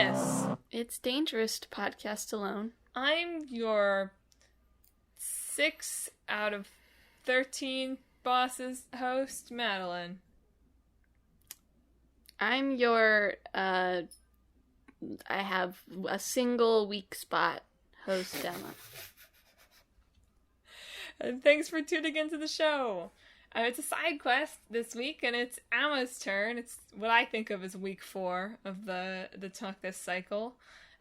Goodness. It's dangerous to podcast alone. I'm your 6 out of 13 bosses host, Madelyn. I'm your, I have a single weak spot host, Emma. And thanks for tuning into the show. It's a side quest this week, and it's Emma's turn. It's what I think of as week 4 of the Talk This cycle.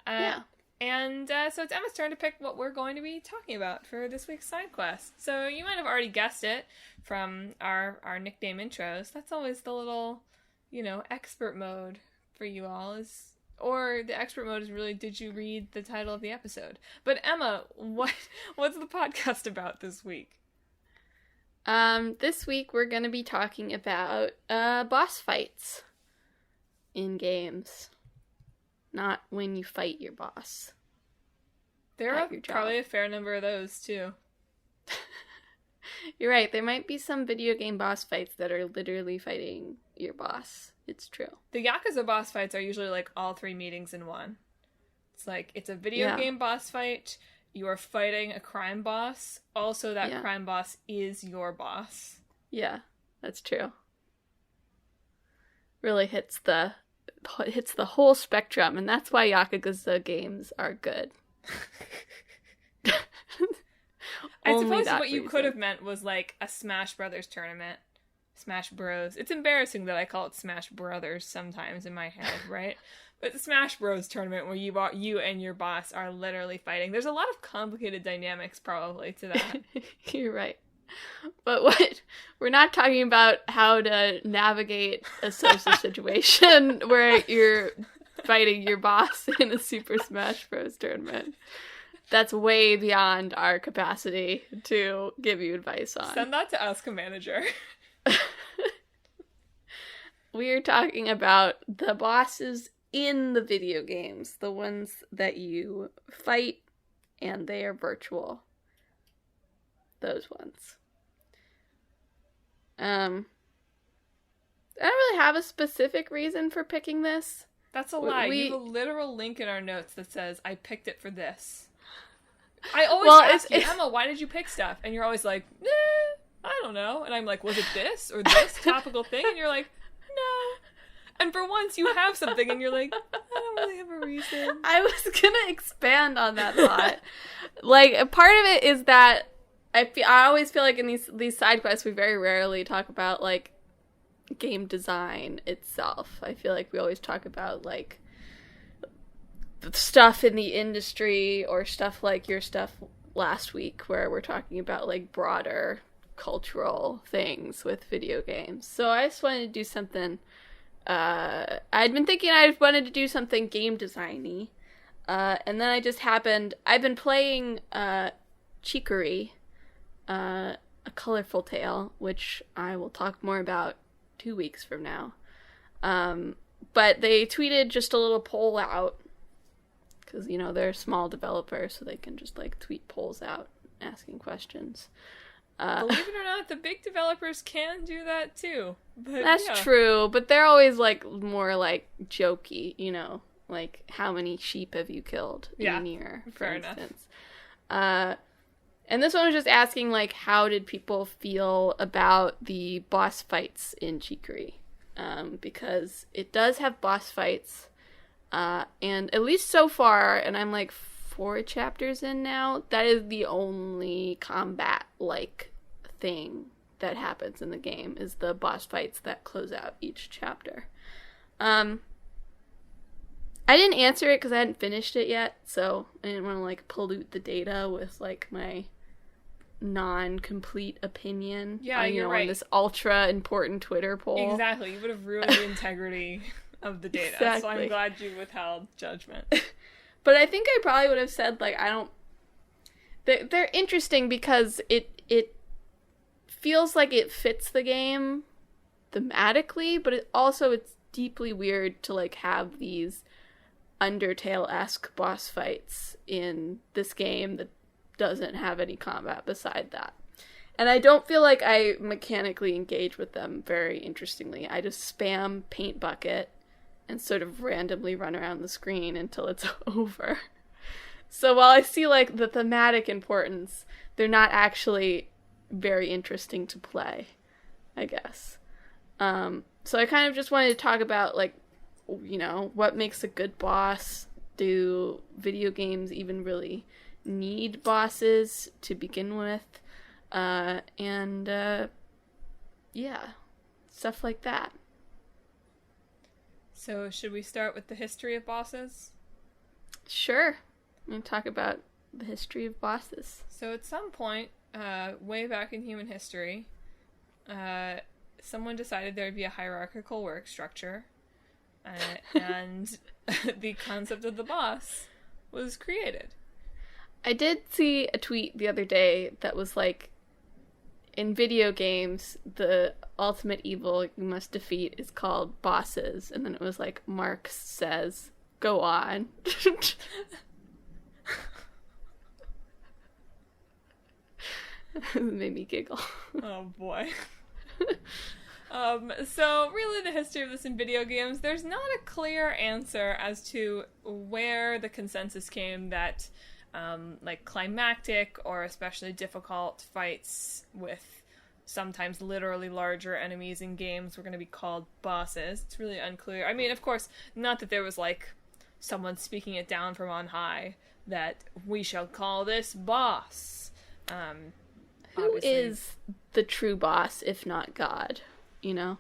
Yeah. And so it's Emma's turn to pick what we're going to be talking about for this week's side quest. So you might have already guessed it from our nickname intros. That's always the little, expert mode for you all. Or the expert mode is really, did you read the title of the episode? But Emma, what's the podcast about this week? This week we're going to be talking about boss fights in games. Not when you fight your boss. There are probably a fair number of those, too. You're right. There might be some video game boss fights that are literally fighting your boss. It's true. The Yakuza boss fights are usually like all 3 meetings in one. It's like, it's a video game boss fight. You are fighting a crime boss. Also, that crime boss is your boss. Yeah, that's true. Really hits the whole spectrum, and that's why Yakuza games are good. I suppose what you could have meant was like a Smash Brothers tournament. Smash Bros. It's embarrassing that I call it Smash Brothers sometimes in my head, right? But the Smash Bros tournament where you and your boss are literally fighting. There's a lot of complicated dynamics probably to that. You're right. But we're not talking about how to navigate a social situation where you're fighting your boss in a Super Smash Bros tournament. That's way beyond our capacity to give you advice on. Send that to Ask a Manager. We're talking about the bosses in the video games, the ones that you fight and they are virtual. Those ones. I don't really have a specific reason for picking this. That's a lie. You have a literal link in our notes that says, I picked it for this. I always ask you, Emma, why did you pick stuff? And you're always like, I don't know. And I'm like, was it this or this topical thing? And you're like, no. And for once you have something and you're like, I don't really have a reason. I was going to expand on that thought. Like, part of it is that I always feel like in these side quests we very rarely talk about, like, game design itself. I feel like we always talk about, like, stuff in the industry or stuff like your stuff last week where we're talking about, like, broader cultural things with video games. So I just wanted to do something. I'd been thinking I wanted to do something game designy. And then I've been playing Chicory, A Colorful Tale, which I will talk more about 2 weeks from now. But they tweeted just a little poll out, because, they're small developers, so they can just, like, tweet polls out asking questions. Believe it or not, the big developers can do that too. But, that's true, but they're always, like, more, like, jokey, like, how many sheep have you killed in Nier, for instance. And this one was just asking, like, how did people feel about the boss fights in Chicory? Because it does have boss fights, and at least so far, and I'm, like, 4 chapters in now, that is the only combat-like thing that happens in the game, is the boss fights that close out each chapter. I didn't answer it because I hadn't finished it yet, so I didn't want to, like, pollute the data with, like, my non-complete opinion. Yeah, you're right. On this ultra-important Twitter poll. Exactly. You would have ruined the integrity of the data, exactly. So I'm glad you withheld judgment. But I think I probably would have said, like, they're interesting because it feels like it fits the game thematically, but it's deeply weird to, like, have these Undertale-esque boss fights in this game that doesn't have any combat beside that. And I don't feel like I mechanically engage with them very interestingly. I just spam Paint Bucket and sort of randomly run around the screen until it's over. So while I see, like, the thematic importance, they're not actually very interesting to play, I guess. So I kind of just wanted to talk about, like, you know, what makes a good boss? Do video games even really need bosses to begin with? Yeah, stuff like that. So should we start with the history of bosses? Sure. I'm going to talk about the history of bosses. So at some point, way back in human history, someone decided there would be a hierarchical work structure, and the concept of the boss was created. I did see a tweet the other day that was like, in video games, the ultimate evil you must defeat is called bosses. And then it was like, Marx says, go on. It made me giggle. Oh boy. So really the history of this in video games, there's not a clear answer as to where the consensus came that like climactic or especially difficult fights with sometimes literally larger enemies in games were going to be called bosses. It's really unclear. I mean, of course, not that there was like someone speaking it down from on high that we shall call this boss. Who is the true boss if not God? You know?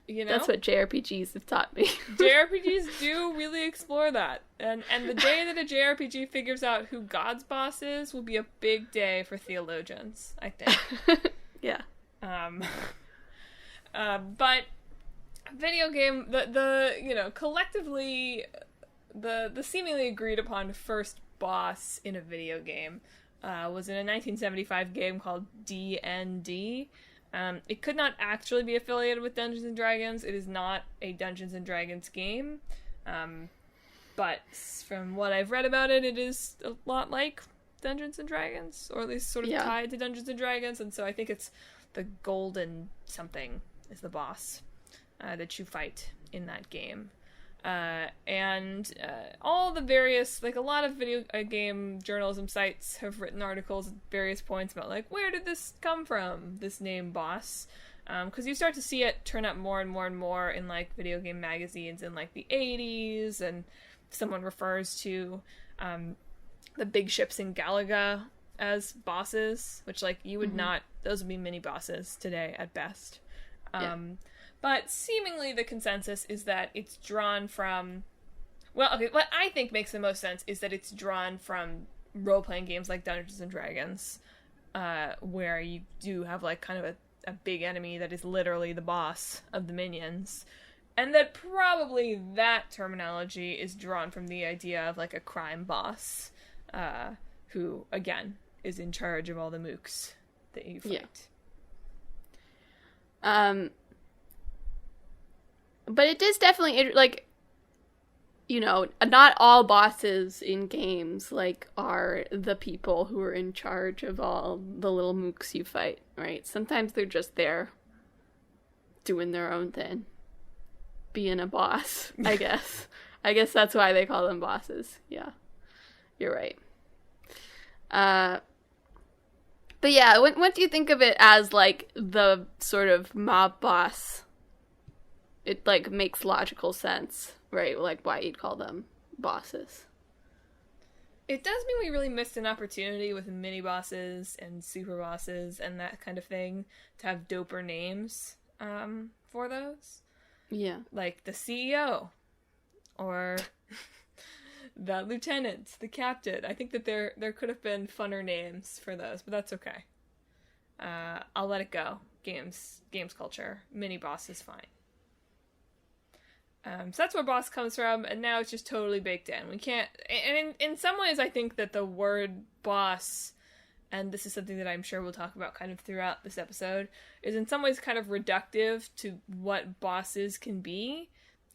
You know? That's what JRPGs have taught me. JRPGs do really explore that. And the day that a JRPG figures out who God's boss is will be a big day for theologians, I think. Yeah. But video game, the you know, collectively, the seemingly agreed upon first boss in a video game was in a 1975 game called D&D. It could not actually be affiliated with Dungeons and Dragons. It is not a Dungeons and Dragons game. But from what I've read about it, it is a lot like Dungeons and Dragons, or at least sort of tied to Dungeons and Dragons. And so I think it's the golden something is the boss that you fight in that game. And all the various, like a lot of video game journalism sites have written articles at various points about like, where did this come from, this name boss? Because you start to see it turn up more and more and more in like video game magazines in like the 80s, and someone refers to the big ships in Galaga as bosses, which like you would not, those would be mini bosses today at best. But seemingly the consensus is that it's drawn from... Well, okay, what I think makes the most sense is that it's drawn from role-playing games like Dungeons & Dragons, where you do have, like, kind of a big enemy that is literally the boss of the minions. And that probably that terminology is drawn from the idea of, like, a crime boss, who, again, is in charge of all the mooks that you fight. Yeah. But it is definitely, like, you know, not all bosses in games, like, are the people who are in charge of all the little mooks you fight, right? Sometimes they're just there doing their own thing. Being a boss, I guess. I guess that's why they call them bosses. Yeah. You're right. But yeah, what do you think of it as, like, the sort of mob boss? It, like, makes logical sense, right? Like, why you'd call them bosses. It does mean we really missed an opportunity with mini bosses and super bosses and that kind of thing to have doper names for those. Yeah. Like the CEO or the lieutenant, the captain. I think that there could have been funner names for those, but that's okay. I'll let it go. Games culture. Mini boss is fine. So that's where boss comes from, and now it's just totally baked in. We can't... And in some ways, I think that the word boss, and this is something that I'm sure we'll talk about kind of throughout this episode, is in some ways kind of reductive to what bosses can be,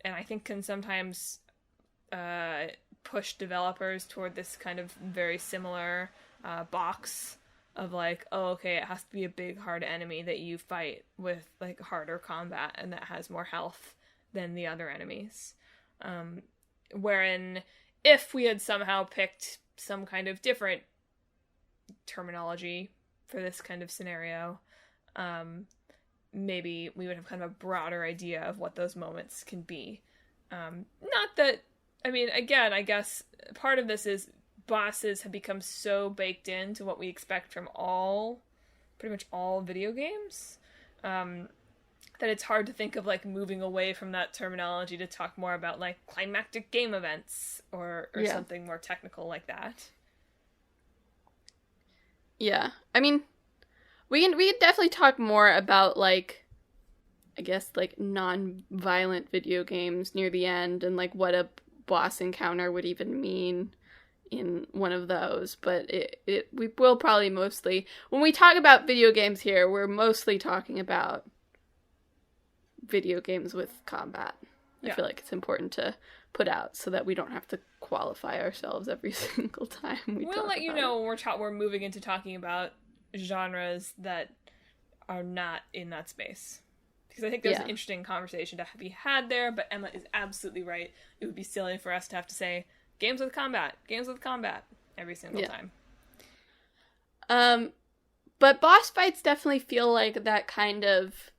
and I think can sometimes push developers toward this kind of very similar box of like, oh, okay, it has to be a big, hard enemy that you fight with like harder combat and that has more health than the other enemies. Wherein, if we had somehow picked some kind of different terminology for this kind of scenario, maybe we would have kind of a broader idea of what those moments can be. Not that, I mean, again, I guess part of this is bosses have become so baked into what we expect from pretty much all video games, that it's hard to think of, like, moving away from that terminology to talk more about, like, climactic game events or something more technical like that. Yeah. I mean, we can definitely talk more about, like, I guess, like, non-violent video games near the end and, like, what a boss encounter would even mean in one of those. But we will probably mostly, when we talk about video games here, we're mostly talking about video games with combat. I feel like it's important to put out so that we don't have to qualify ourselves every single time we'll let you know when we're moving into talking about genres that are not in that space, because I think there's an interesting conversation to be had there. But Emma is absolutely right. It would be silly for us to have to say games with combat every single time. But boss fights definitely feel like that kind of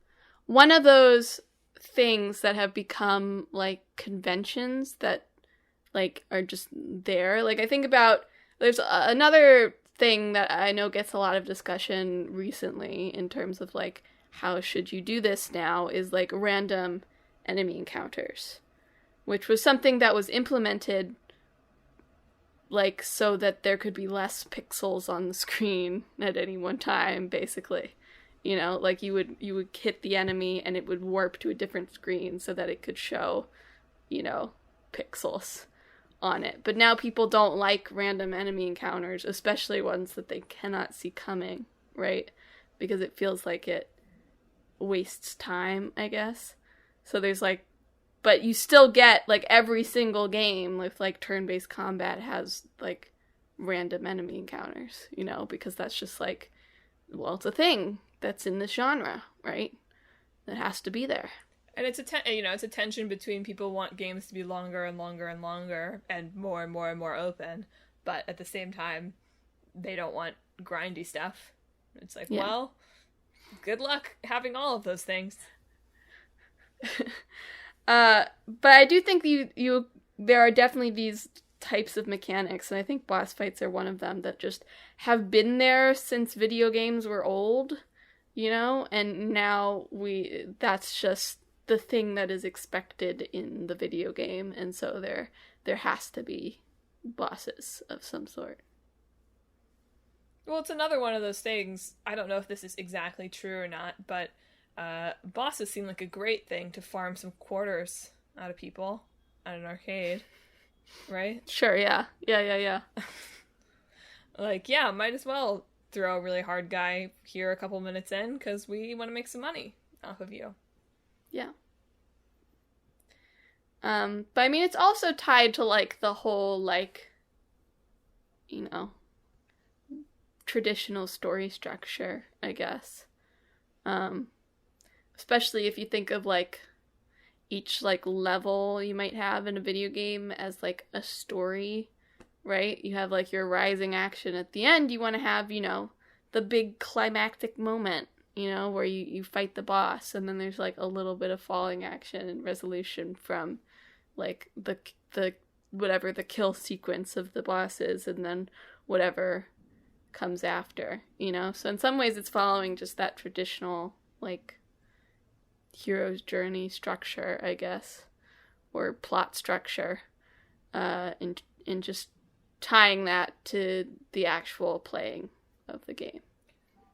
one of those things that have become, like, conventions that, like, are just there. Like, I think about, there's another thing that I know gets a lot of discussion recently in terms of, like, how should you do this now, is, like, random enemy encounters, which was something that was implemented, like, so that there could be less pixels on the screen at any one time, basically. You know, like, you would hit the enemy and it would warp to a different screen so that it could show, you know, pixels on it. But now people don't like random enemy encounters, especially ones that they cannot see coming, right? Because it feels like it wastes time, I guess. So there's, like, but you still get, like, every single game with, like, turn-based combat has, like, random enemy encounters, you know, because that's just, like, well, it's a thing that's in this genre, right? That has to be there. And it's a tension between people want games to be longer and longer and longer and more and more and more open, but at the same time, they don't want grindy stuff. It's like, well, good luck having all of those things. But I do think there are definitely these types of mechanics, and I think boss fights are one of them that just have been there since video games were old, you know, and now that's just the thing that is expected in the video game, and so there has to be bosses of some sort. Well, it's another one of those things, I don't know if this is exactly true or not, but bosses seem like a great thing to farm some quarters out of people at an arcade. Right? Sure, yeah. Like, might as well throw a really hard guy here a couple minutes in, because we want to make some money off of you. Yeah. But I mean, it's also tied to, like, the whole, like, you know, traditional story structure, I guess. Especially if you think of, like, each, like, level you might have in a video game as, like, a story, right? You have, like, your rising action at the end. You want to have, you know, the big climactic moment, you know, where you fight the boss, and then there's, like, a little bit of falling action and resolution from, like, the whatever the kill sequence of the boss is, and then whatever comes after, you know? So in some ways it's following just that traditional, like, hero's journey structure, I guess, or plot structure, and just tying that to the actual playing of the game.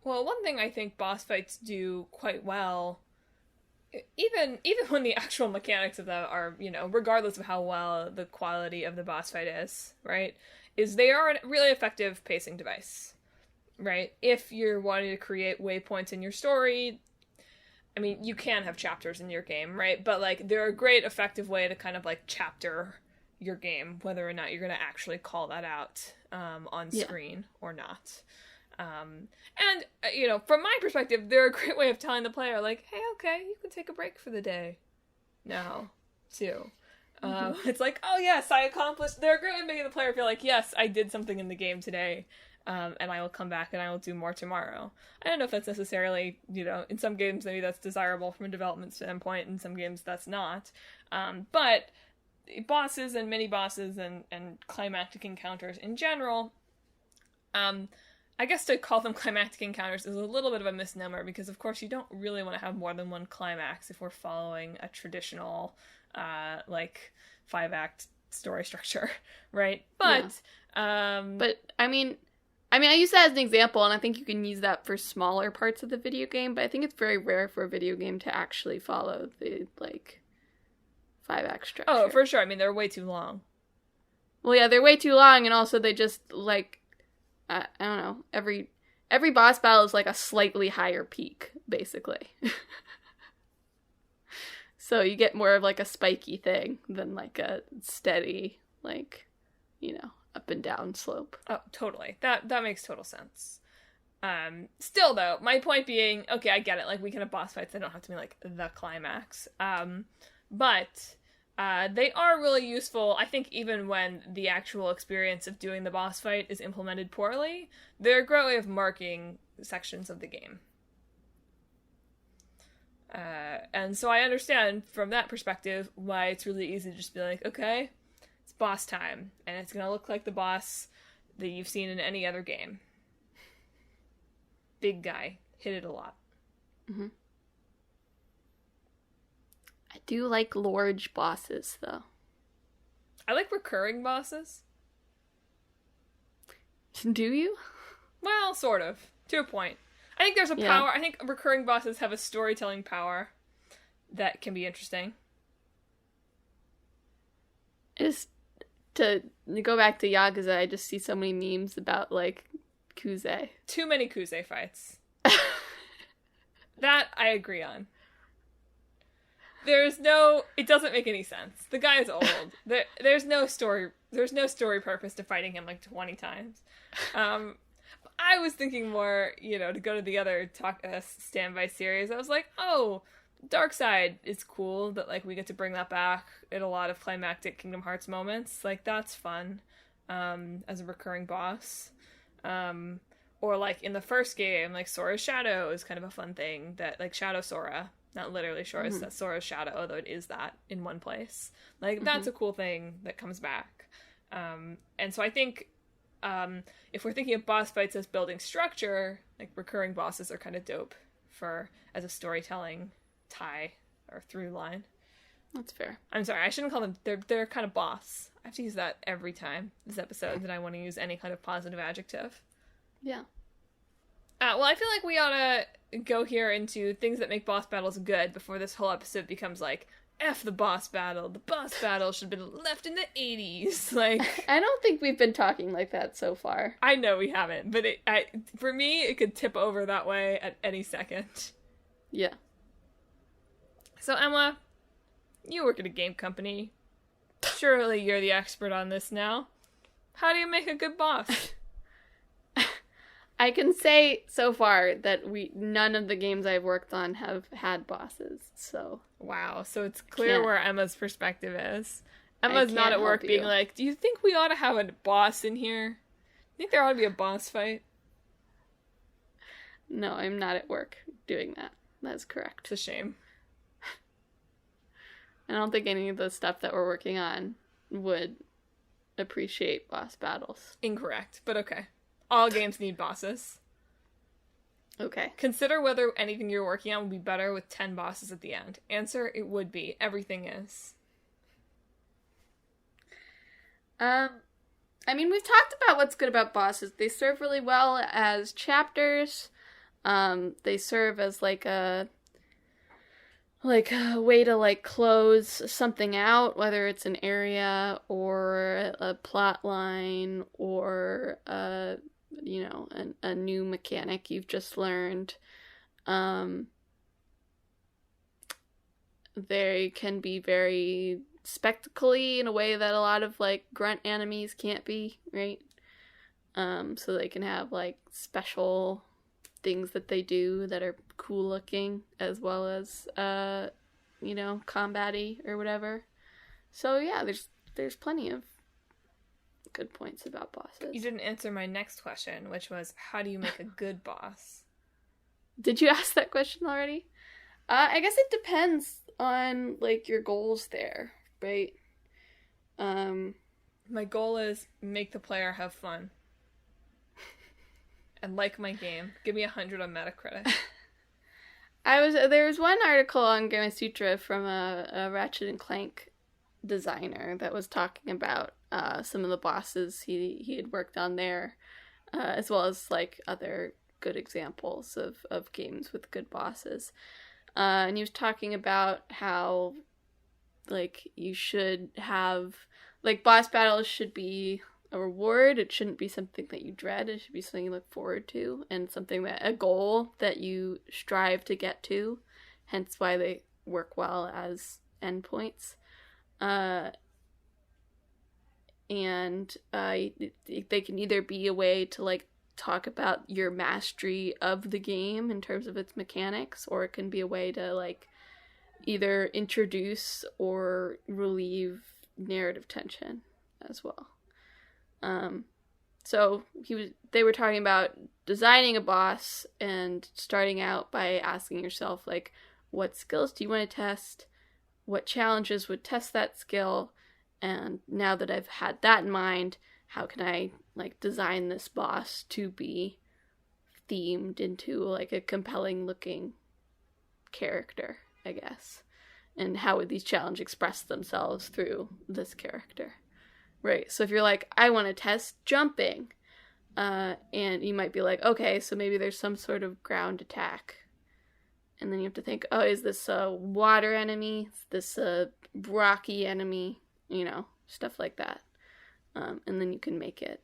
Well, one thing I think boss fights do quite well, even when the actual mechanics of them are, you know, regardless of how well the quality of the boss fight is, right, is they are a really effective pacing device, right? If you're wanting to create waypoints in your story, I mean, you can have chapters in your game, right? But, like, they're a great, effective way to kind of, like, chapter your game, whether or not you're going to actually call that out on screen or not. And, you know, from my perspective, they're a great way of telling the player, like, hey, okay, you can take a break for the day. now, too. It's like, oh yes, I accomplished. They're great at making the player feel like, yes, I did something in the game today, and I will come back and I will do more tomorrow. I don't know if that's necessarily, in some games maybe that's desirable from a development standpoint, in some games that's not. But bosses and mini-bosses and climactic encounters in general, I guess to call them climactic encounters is a little bit of a misnomer, because of course you don't really want to have more than one climax if we're following a traditional 5-act story structure, right? But I mean I use that as an example, and I think you can use that for smaller parts of the video game, but I think it's very rare for a video game to actually follow the 5-act structure. Oh, for sure. I mean, they're way too long. Well, yeah, they're way too long, and also they just I don't know, every boss battle is a slightly higher peak, basically. So you get more of a spiky thing than a steady, up and down slope. Oh, totally. That makes total sense. Still though, my point being, okay, I get it. We can have boss fights. They don't have to be the climax. But they are really useful, I think, even when the actual experience of doing the boss fight is implemented poorly. They're a great way of marking sections of the game. And so I understand from that perspective why it's really easy to just be okay, it's boss time, and it's gonna look like the boss that you've seen in any other game. Big guy, hit it a lot. Mm-hmm. I do like large bosses, though. I like recurring bosses. Do you? Well, sort of. To a point. I think there's a power. I think recurring bosses have a storytelling power that can be interesting. Just to go back to Yakuza, I just see so many memes about, Kuze. Too many Kuze fights. That I agree on. It doesn't make any sense. The guy is old. There's no story purpose to fighting him 20 times. I was thinking more, to go to the other standby series. I was like, oh, Darkside is cool that we get to bring that back in a lot of climactic Kingdom Hearts moments. That's fun, as a recurring boss. Or in the first game, Sora's Shadow is kind of a fun thing that Shadow Sora, not literally Sora's, that's Sora's Shadow, although it is that in one place. That's a cool thing that comes back. And so I think if we're thinking of boss fights as building structure, recurring bosses are kind of dope as a storytelling tie or through line. That's fair. I'm sorry, I shouldn't call them, they're kind of boss. I have to use that every time this episode that I want to use any kind of positive adjective. Yeah. Well, I feel like we ought to go here into things that make boss battles good before this whole episode becomes F the boss battle. The boss battle should have been left in the 80s. I don't think we've been talking like that so far. I know we haven't, but for me, it could tip over that way at any second. Yeah. So, Emma, you work at a game company. Surely you're the expert on this now. How do you make a good boss? I can say so far that none of the games I've worked on have had bosses, so... Wow, so it's clear where Emma's perspective is. Emma's not at work being do you think we ought to have a boss in here? Do you think there ought to be a boss fight? No, I'm not at work doing that. That's correct. It's a shame. I don't think any of the stuff that we're working on would appreciate boss battles. Incorrect, but okay. All games need bosses. Okay. Consider whether anything you're working on would be better with 10 bosses at the end. Answer, it would be. Everything is. We've talked about what's good about bosses. They serve really well as chapters. They serve as a way to close something out, whether it's an area or a plot line or a new mechanic you've just learned. They can be very spectacle-y in a way that a lot of grunt enemies can't be, right? So they can have special things that they do that are cool looking, as well as combat-y or whatever. So yeah, there's plenty of good points about bosses. You didn't answer my next question, which was, how do you make a good boss? Did you ask that question already? I guess it depends on, like, your goals there, right? My goal is make the player have fun. And like my game. Give me 100 on Metacritic. There was one article on Gamasutra from a Ratchet and Clank designer that was talking about some of the bosses he had worked on there, as well as like other good examples of games with good bosses. And he was talking about how like you should have like boss battles should be a reward. It shouldn't be something that you dread. It should be something you look forward to and a goal that you strive to get to. Hence why they work well as endpoints. And they can either be a way to like talk about your mastery of the game in terms of its mechanics, or it can be a way to like either introduce or relieve narrative tension as well. So they were talking about designing a boss and starting out by asking yourself like, what skills do you want to test? What challenges would test that skill? And now that I've had that in mind, how can I like design this boss to be themed into like a compelling looking character, I guess? And how would these challenges express themselves through this character? Right. So if you're like, I want to test jumping, and you might be like, okay, so maybe there's some sort of ground attack. And then you have to think, oh, is this a water enemy? Is this a rocky enemy? Stuff like that. And then you can make it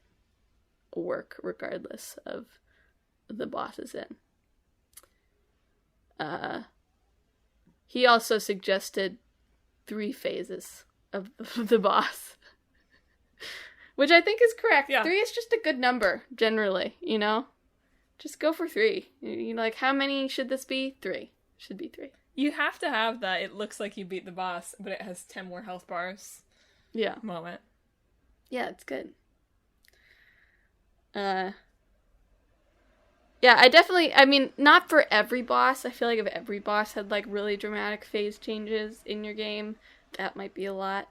work regardless of the boss is in. He also suggested 3 phases of the boss. Which I think is correct. Yeah. 3 is just a good number, generally, Just go for 3. Like, how many should this be? 3. Should be 3. You have to have that it looks like you beat the boss, but it has 10 more health bars. Yeah. Moment. Yeah, it's good. Yeah, I mean, not for every boss. I feel like if every boss had, like, really dramatic phase changes in your game, that might be a lot.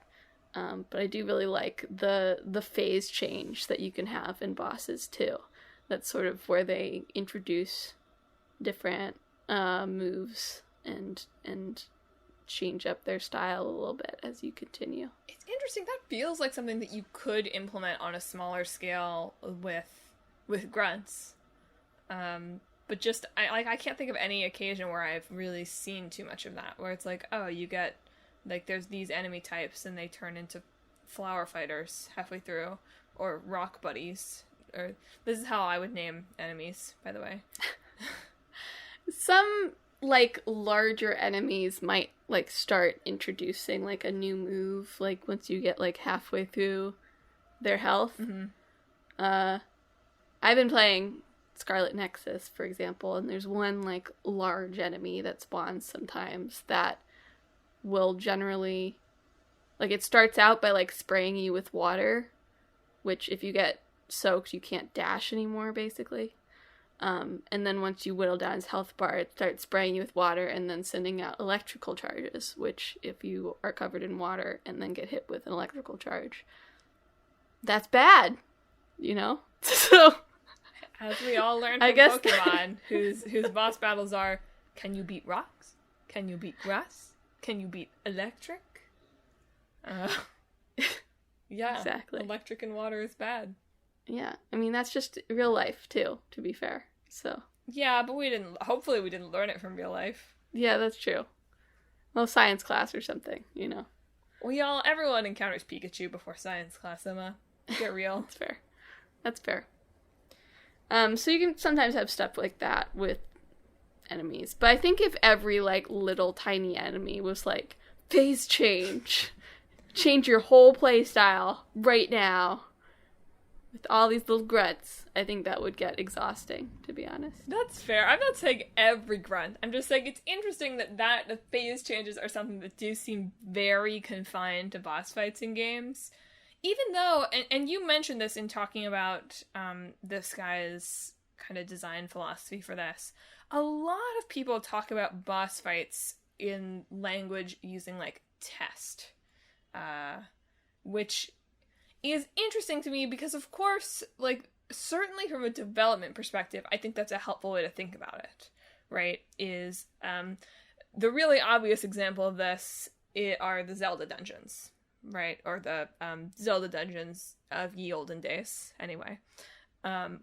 But I do really like the phase change that you can have in bosses, too. That's sort of where they introduce different moves and change up their style a little bit as you continue. It's interesting. That feels like something that you could implement on a smaller scale with grunts. But just, I can't think of any occasion where I've really seen too much of that, where it's like, oh, you get, like, there's these enemy types, and they turn into flower fighters halfway through, or rock buddies, or, this is how I would name enemies, by the way. Some, like, larger enemies might, like, start introducing, like, a new move, like, once you get, like, halfway through their health. Mm-hmm. I've been playing Scarlet Nexus, for example, and there's one, like, large enemy that spawns sometimes that will generally, like, it starts out by, like, spraying you with water, which if you get soaked, you can't dash anymore, basically. And then once you whittle down his health bar, it starts spraying you with water and then sending out electrical charges, which if you are covered in water and then get hit with an electrical charge, that's bad, So, as we all learned from Pokemon, whose boss battles are, can you beat rocks? Can you beat grass? Can you beat electric? Yeah, exactly. Electric and water is bad. Yeah, I mean, that's just real life, too, to be fair, so. Yeah, but hopefully we didn't learn it from real life. Yeah, that's true. Well, science class or something, Well, everyone encounters Pikachu before science class, Emma. Get real. That's fair. So you can sometimes have stuff like that with enemies, but I think if every, like, little tiny enemy was, like, phase change your whole play style right now, With all these little grunts, I think that would get exhausting, to be honest. That's fair. I'm not saying every grunt. I'm just saying it's interesting that the phase changes are something that do seem very confined to boss fights in games. Even though, and you mentioned this in talking about this guy's kind of design philosophy for this, a lot of people talk about boss fights in language using, like, test. Which is interesting to me because, of course, like, certainly from a development perspective, I think that's a helpful way to think about it, right? Is the really obvious example of this are the Zelda dungeons, right? Or the Zelda dungeons of ye olden days, anyway.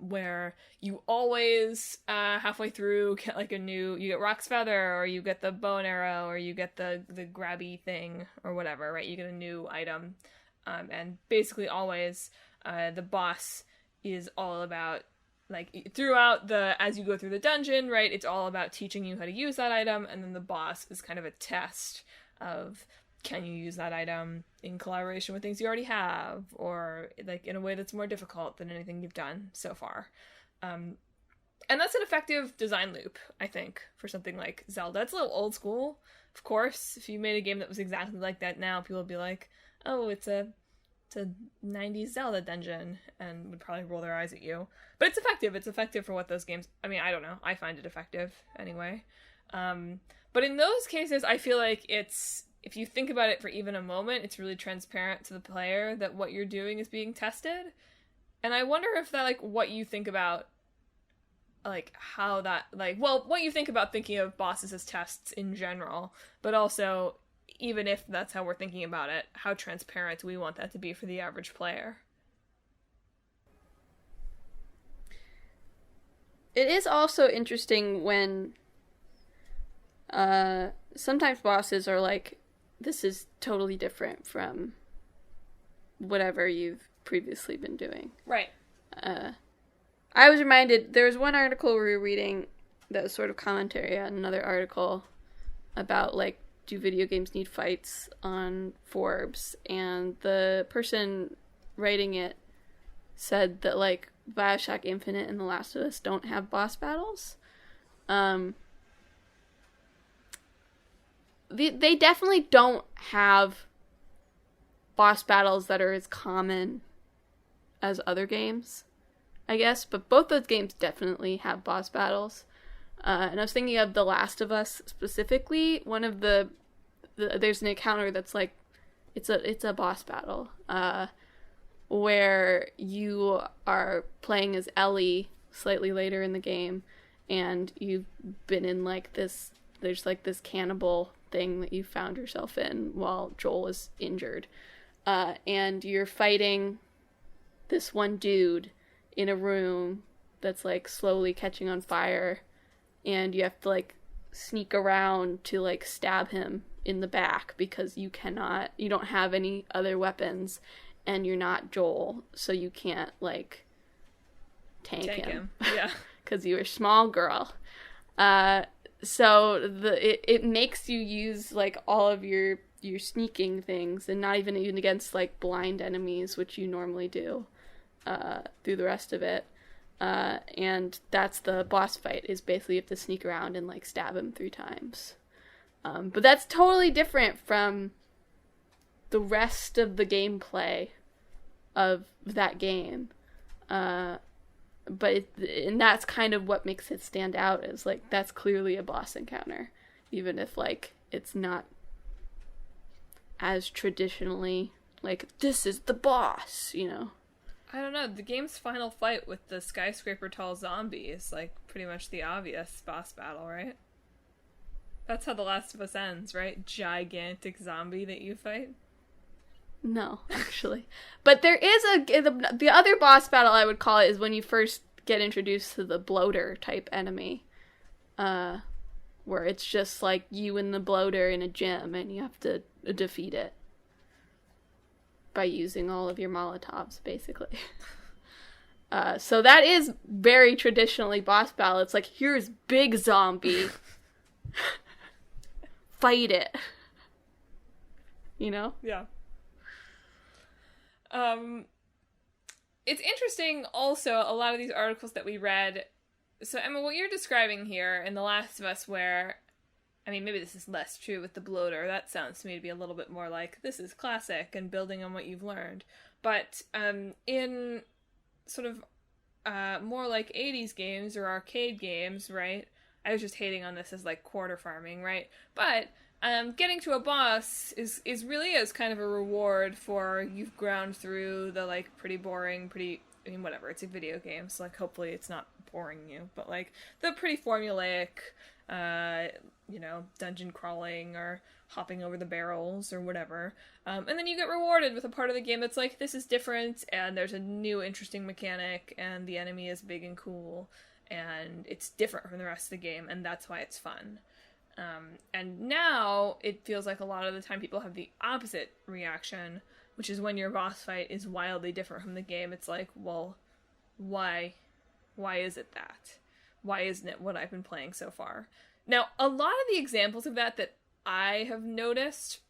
Where you always, halfway through, get, like, you get Rock's Feather, or you get the bow and arrow, or you get the grabby thing, or whatever, right? You get a new item. And basically always, the boss is all about, like, throughout as you go through the dungeon, right, it's all about teaching you how to use that item, and then the boss is kind of a test of, can you use that item in collaboration with things you already have, or, like, in a way that's more difficult than anything you've done so far. And that's an effective design loop, I think, for something like Zelda. It's a little old school, of course. If you made a game that was exactly like that now, people would be like, oh, it's a 90s Zelda dungeon, and would probably roll their eyes at you. But it's effective. It's effective for what those games... I mean, I don't know. I find it effective, anyway. But in those cases, I feel like if you think about it for even a moment, it's really transparent to the player that what you're doing is being tested. And I wonder if that, like, what you think about, like, how that, like, well, what you think about thinking of bosses as tests in general, but also, even if that's how we're thinking about it, how transparent do we want that to be for the average player? It is also interesting when sometimes bosses are like, this is totally different from whatever you've previously been doing. Right. I was reminded, there was one article we were reading that was sort of commentary on another article about, like, do video games need fights on Forbes? And the person writing it said that, like, Bioshock Infinite and The Last of Us don't have boss battles. They definitely don't have boss battles that are as common as other games, I guess. But both those games definitely have boss battles. And I was thinking of The Last of Us specifically. One of there's an encounter that's like, it's a boss battle, where you are playing as Ellie slightly later in the game, and you've been in, like, there's like this cannibal thing that you found yourself in while Joel is injured, and you're fighting this one dude in a room that's, like, slowly catching on fire, and you have to, like, sneak around to, like, stab him in the back because you don't have any other weapons, and you're not Joel, so you can't, like, tank him. Yeah. Because you're a small girl. So it makes you use, like, all of your sneaking things, and not even against, like, blind enemies, which you normally do through the rest of it. And that's the boss fight, is basically you have to sneak around and, like, stab him 3 times. But that's totally different from the rest of the gameplay of that game. And that's kind of what makes it stand out, is, like, that's clearly a boss encounter, even if, like, it's not as traditionally, like, this is the boss, you know? I don't know, the game's final fight with the skyscraper tall zombie is, like, pretty much the obvious boss battle, right? That's how The Last of Us ends, right? Gigantic zombie that you fight. No, actually. But there is the other boss battle, I would call it, is when you first get introduced to the bloater type enemy. Where it's just, like, you and the bloater in a gym, and you have to defeat it by using all of your Molotovs, basically. So that is very traditionally boss battle. It's like, here's big zombie. Fight it. You know? Yeah. it's interesting also, a lot of these articles that we read. So, Emma, what you're describing here in The Last of Us, where, I mean, maybe this is less true with the bloater. That sounds to me to be a little bit more like, this is classic and building on what you've learned. But in sort of more like 80s games or arcade games, right? I was just hating on this as like quarter farming, right? But getting to a boss is really is kind of a reward for you've ground through the like pretty boring, I mean, whatever, it's a video game, so like hopefully it's not boring you, but like the pretty formulaic, dungeon crawling or hopping over the barrels or whatever. And then you get rewarded with a part of the game that's like, this is different, and there's a new interesting mechanic, and the enemy is big and cool, and it's different from the rest of the game, and that's why it's fun. And now it feels like a lot of the time people have the opposite reaction, which is when your boss fight is wildly different from the game. It's like, well, why is it that? Why isn't it what I've been playing so far? Now, a lot of the examples of that I have noticed,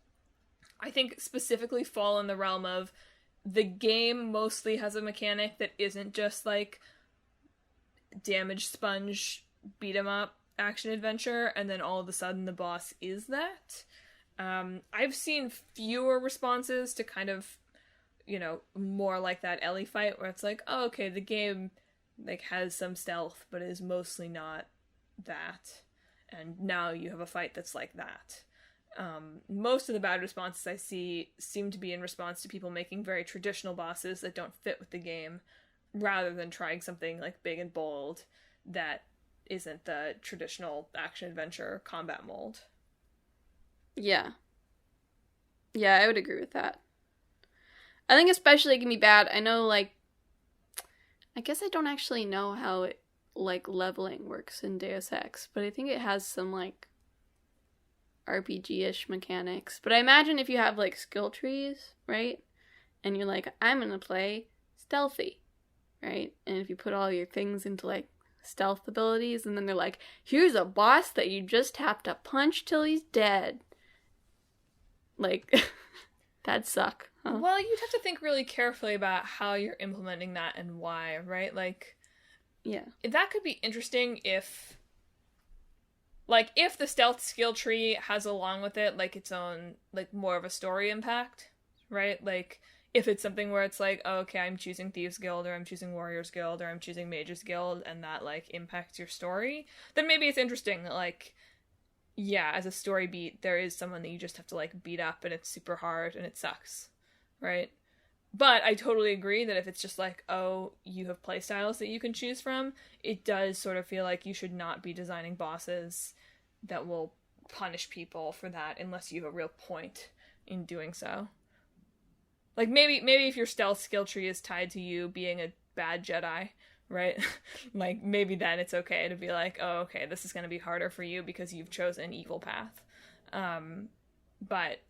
I think specifically fall in the realm of the game mostly has a mechanic that isn't just like damage sponge beat 'em up action adventure, and then all of a sudden the boss is that. I've seen fewer responses to kind of, more like that Ellie fight where it's like, oh, okay, the game like has some stealth, but is mostly not that. And now you have a fight that's like that. Most of the bad responses I see seem to be in response to people making very traditional bosses that don't fit with the game, rather than trying something like big and bold that isn't the traditional action-adventure combat mold. Yeah. Yeah, I would agree with that. I think especially it can be bad. I know, like, I guess I don't actually know how it, like, leveling works in Deus Ex, but I think it has some, like, RPG-ish mechanics. But I imagine if you have, like, skill trees, right? And you're like, I'm gonna play stealthy, right? And if you put all your things into, like, stealth abilities, and then they're like, here's a boss that you just have to punch till he's dead. Like, that'd suck. Huh? Well, you'd have to think really carefully about how you're implementing that and why, right? Like, yeah. That could be interesting if the stealth skill tree has along with it, like, its own, like, more of a story impact, right? Like, if it's something where it's like, oh, okay, I'm choosing Thieves Guild, or I'm choosing Warriors Guild, or I'm choosing Mages Guild, and that, like, impacts your story, then maybe it's interesting that, like, yeah, as a story beat, there is someone that you just have to, like, beat up, and it's super hard, and it sucks, right? But I totally agree that if it's just like, oh, you have playstyles that you can choose from, it does sort of feel like you should not be designing bosses that will punish people for that unless you have a real point in doing so. Like, maybe if your stealth skill tree is tied to you being a bad Jedi, right? Like, maybe then it's okay to be like, oh, okay, this is going to be harder for you because you've chosen an evil path. But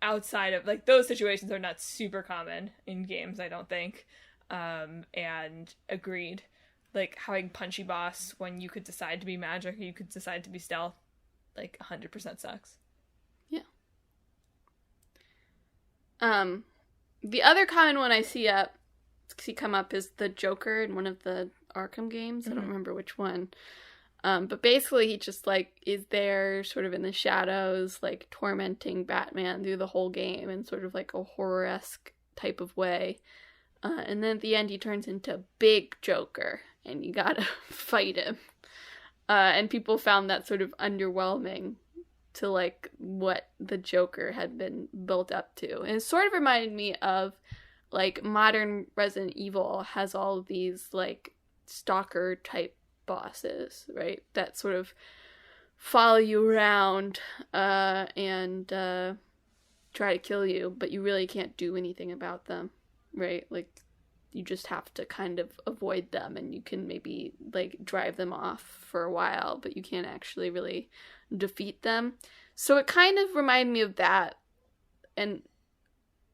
outside of, like, those situations are not super common in games, I don't think. And agreed. Like, having punchy boss when you could decide to be magic or you could decide to be stealth, like, 100% sucks. Yeah. The other common one I see come up is the Joker in one of the Arkham games. I don't remember which one. But basically he just, like, is there sort of in the shadows, like, tormenting Batman through the whole game in sort of like a horror-esque type of way. And then at the end he turns into Big Joker, and you gotta fight him. And people found that sort of underwhelming to, like, what the Joker had been built up to. And it sort of reminded me of, like, modern Resident Evil has all of these, like, stalker-type bosses, right? That sort of follow you around and try to kill you, but you really can't do anything about them, right? Like, you just have to kind of avoid them, and you can maybe, like, drive them off for a while, but you can't actually really defeat them. So it kind of reminded me of that, and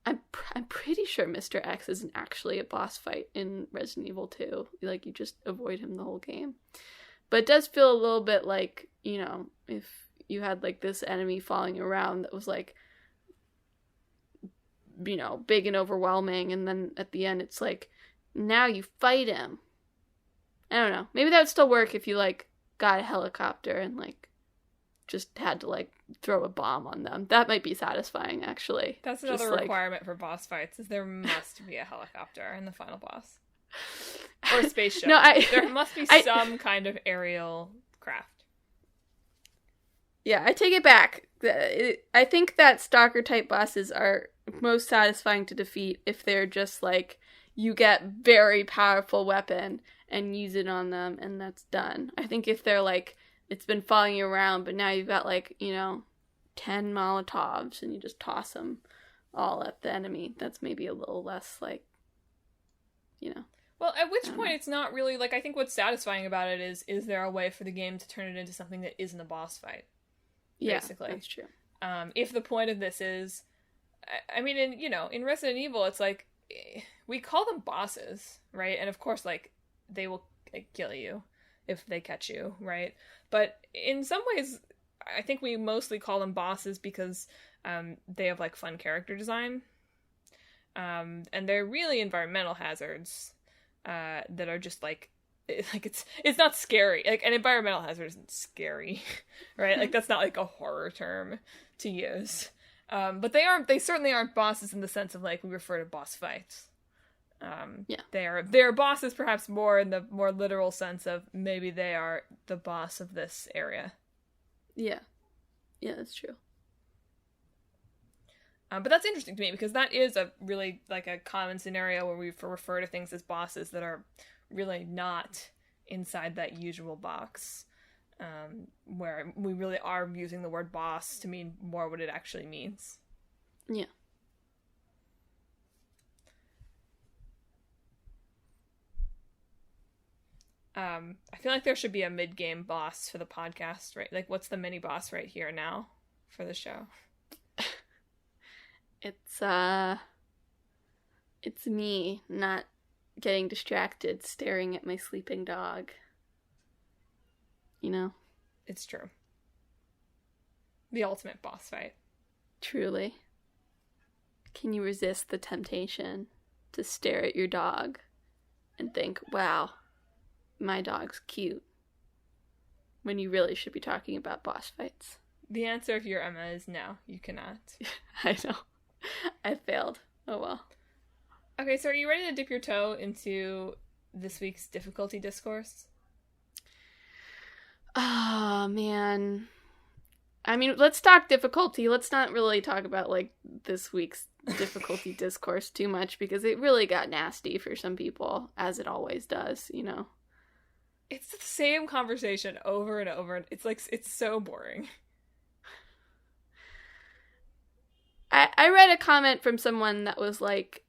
I'm pretty sure Mr. X isn't actually a boss fight in Resident Evil 2. Like, you just avoid him the whole game. But it does feel a little bit like, if you had, like, this enemy following around that was, like, big and overwhelming, and then at the end it's like, Now you fight him. I don't know. Maybe that would still work if you, like, got a helicopter and, like, just had to, like, throw a bomb on them. That might be satisfying, actually. That's another requirement for boss fights, is there must be a helicopter in the final boss. Or a spaceship. No, there must be some kind of aerial craft. Yeah, I take it back. I think that Stalker-type bosses are most satisfying to defeat if they're just, like, you get very powerful weapon and use it on them, and that's done. I think if they're, like, it's been following you around, but now you've got, like, 10 Molotovs, and you just toss them all at the enemy, that's maybe a little less, like, Well, at which point it's not really, like, I think what's satisfying about it is there a way for the game to turn it into something that isn't a boss fight? Basically. Yeah, that's true. If the point of this is, I mean, in Resident Evil, it's like, we call them bosses, right? And of course, like, they will kill you if they catch you, right? But in some ways, I think we mostly call them bosses because they have, like, fun character design. And they're really environmental hazards that are just, like it's not scary. Like, an environmental hazard isn't scary, right? Like, that's not, like, a horror term to use. But they certainly aren't bosses in the sense of, like, we refer to boss fights. They're bosses perhaps more in the more literal sense of maybe they are the boss of this area. Yeah, that's true. But that's interesting to me because that is a really, like, a common scenario where we refer to things as bosses that are really not inside that usual box, where we really are using the word boss to mean more what it actually means. Yeah. I feel like there should be a mid-game boss for the podcast, right? Like, what's the mini boss right here now for the show? It's me not getting distracted, staring at my sleeping dog. It's true. The ultimate boss fight. Truly. Can you resist the temptation to stare at your dog and think, wow, my dog's cute, when you really should be talking about boss fights? The answer, if you're Emma, is no, you cannot. I know. I failed. Oh well. Okay, so are you ready to dip your toe into this week's difficulty discourse? Oh, man. I mean, let's talk difficulty. Let's not really talk about, like, this week's difficulty discourse too much, because it really got nasty for some people, as it always does, It's the same conversation over and over. It's like, it's so boring. I read a comment from someone that was like,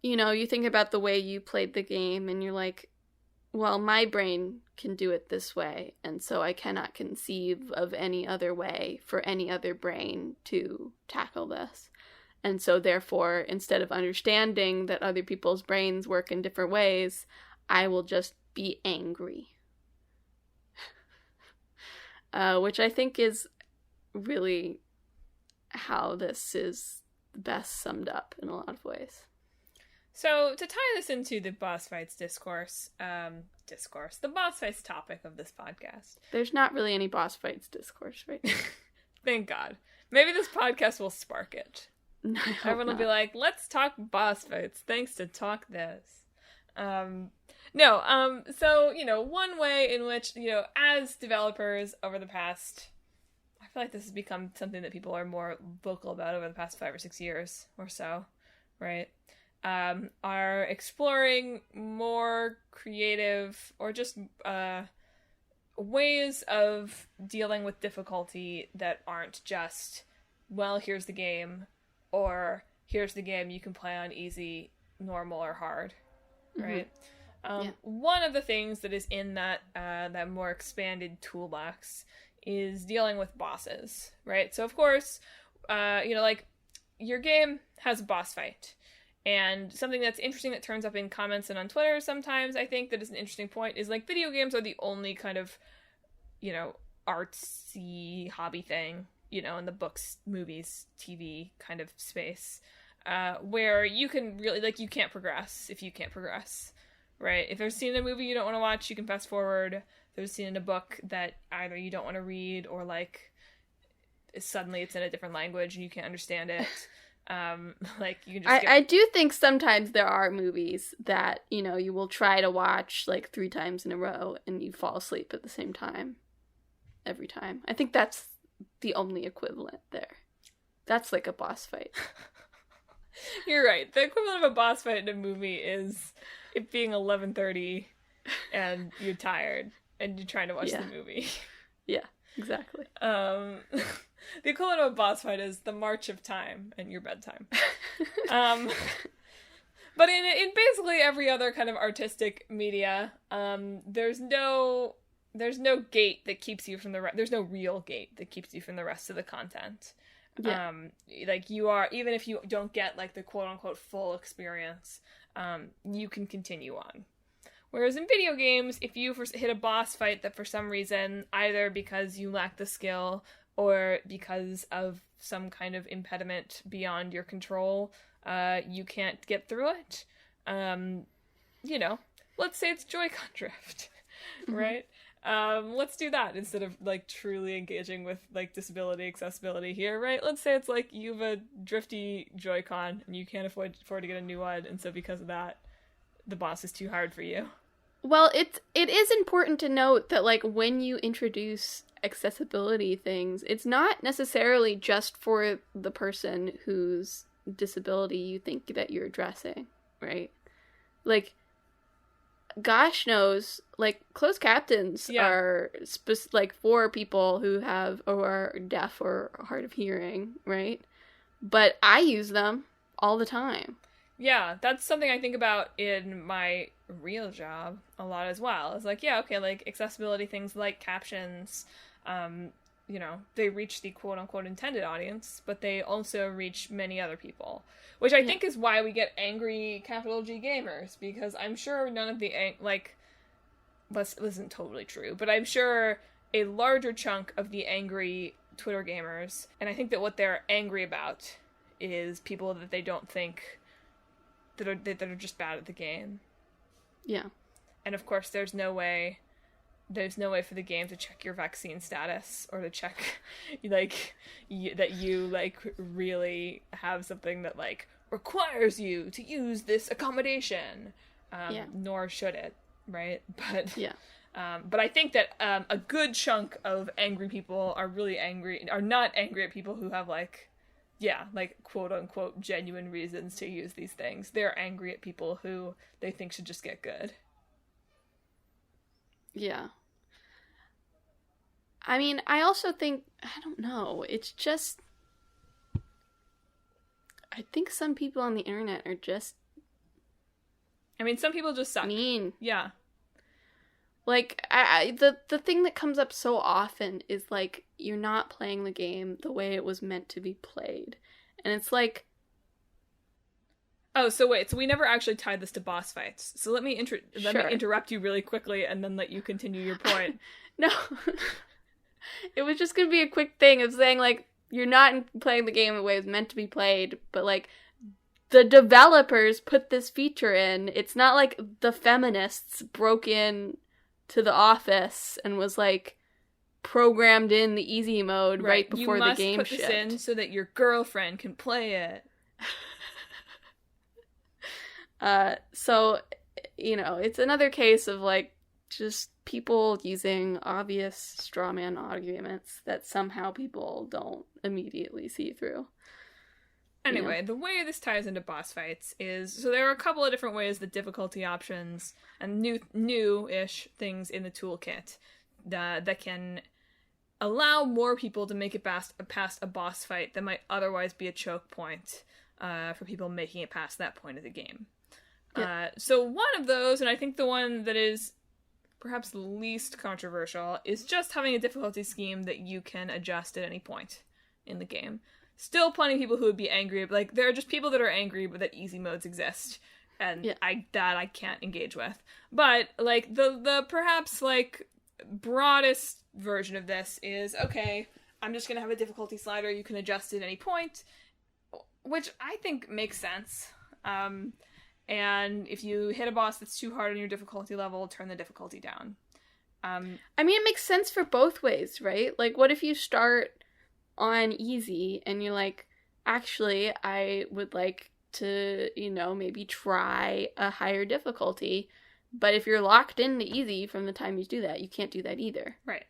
you think about the way you played the game and you're like, well, my brain can do it this way, and so I cannot conceive of any other way for any other brain to tackle this. And so therefore, instead of understanding that other people's brains work in different ways, I will just be angry. Which I think is really how this is best summed up in a lot of ways. So, to tie this into the boss fights discourse, the boss fights topic of this podcast. There's not really any boss fights discourse right now. Thank God. Maybe this podcast will spark it. Everyone will be like, let's talk boss fights, thanks to Talk This. So, one way in which, as developers over the past, I feel like this has become something that people are more vocal about over the past 5 or 6 years or so, right? Are exploring more creative or just ways of dealing with difficulty that aren't just, well, here's the game, or here's the game you can play on easy, normal, or hard, right? One of the things that is in that that more expanded toolbox is dealing with bosses, right? So, of course, your game has a boss fight. And something that's interesting that turns up in comments and on Twitter sometimes, I think, that is an interesting point, is, like, video games are the only kind of, artsy hobby thing, in the books, movies, TV kind of space, where you can really, like, you can't progress if you can't progress, right? If there's a scene in a movie you don't want to watch, you can fast forward. If there's a scene in a book that either you don't want to read or, like, suddenly it's in a different language and you can't understand it. Like, you can just I do think sometimes there are movies that, you know, you will try to watch, like, 3 times in a row and you fall asleep at the same time every time. I think that's the only equivalent there. That's like a boss fight. You're right. The equivalent of a boss fight in a movie is it being 11:30 and you're tired and you're trying to watch the movie. Yeah, exactly. The equivalent of a boss fight is the march of time and your bedtime. But in basically every other kind of artistic media, there's no gate that keeps you from there's no real gate that keeps you from the rest of the content. Yeah. Like, you are, even if you don't get, like, the quote-unquote full experience, you can continue on. Whereas in video games, if you hit a boss fight that for some reason, either because you lack the skill or because of some kind of impediment beyond your control, you can't get through it, you know, let's say it's Joy-Con drift, right? Let's do that instead of, like, truly engaging with, like, disability accessibility here, right? Let's say it's, like, you have a drifty Joy-Con and you can't afford to get a new one, and so because of that, the boss is too hard for you. Well, it is important to note that, like, when you introduce accessibility things, it's not necessarily just for the person whose disability you think that you're addressing, right? Like, gosh knows, like, closed captions are like for people who have or are deaf or hard of hearing, right? But I use them all the time. Yeah, that's something I think about in my real job a lot as well. It's like, yeah, okay, like, accessibility things like captions, you know, they reach the quote-unquote intended audience, but they also reach many other people. Which I think is why we get angry capital G gamers, because I'm sure none of the, this isn't totally true, but I'm sure a larger chunk of the angry Twitter gamers, and I think that what they're angry about is people that they don't think, that are just bad at the game. Yeah. And of course there's no way for the game to check your vaccine status or to check, like, that you, like, really have something that, like, requires you to use this accommodation. Nor should it, right? But but I think that a good chunk of angry people are not angry at people who have, like, like, quote-unquote genuine reasons to use these things. They're angry at people who they think should just get good. Yeah. I mean, I also think, I don't know, it's just, I think some people on the internet are just, I mean, some people just suck. Mean. Yeah. Like, the thing that comes up so often is, like, you're not playing the game the way it was meant to be played. And it's like... Oh, so wait, so we never actually tied this to boss fights. So let me interrupt you really quickly and then let you continue your point. No. It was just gonna be a quick thing of saying, like, you're not playing the game the way it was meant to be played, but, like, the developers put this feature in. It's not like the feminists broke in to the office and was, like, programmed in the easy mode right before the game shipped. You must put this in so that your girlfriend can play it. So, you know, it's another case of, like, just people using obvious straw man arguments that somehow people don't immediately see through. Anyway, the way this ties into boss fights is, so there are a couple of different ways the difficulty options and new-ish things in the toolkit that can allow more people to make it past a boss fight that might otherwise be a choke point for people making it past that point of the game. Yeah. So one of those, and I think the one that is perhaps least controversial, is just having a difficulty scheme that you can adjust at any point in the game. Still plenty of people who would be angry, like, there are just people that are angry but that easy modes exist, and I can't engage with. But, like, the perhaps, like, broadest version of this is, okay, I'm just gonna have a difficulty slider, you can adjust at any point, which I think makes sense. And if you hit a boss that's too hard on your difficulty level, turn the difficulty down. I mean, it makes sense for both ways, right? Like, what if you start on easy and you're like, actually, I would like to, maybe try a higher difficulty. But if you're locked into easy from the time you do that, you can't do that either. Right.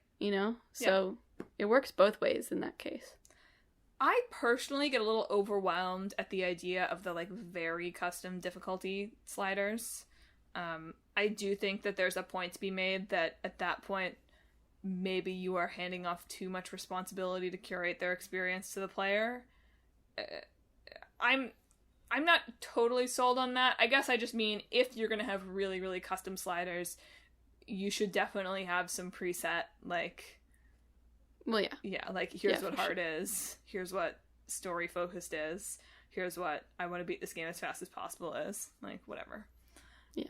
So it works both ways in that case. I personally get a little overwhelmed at the idea of the, like, very custom difficulty sliders. I do think that there's a point to be made that at that point, maybe you are handing off too much responsibility to curate their experience to the player. I'm not totally sold on that. I guess I just mean if you're going to have really, really custom sliders, you should definitely have some preset, like... Well, yeah. Yeah, like, here's what hard is. Here's what story-focused is. Here's what I want to beat this game as fast as possible is. Like, whatever. Yeah.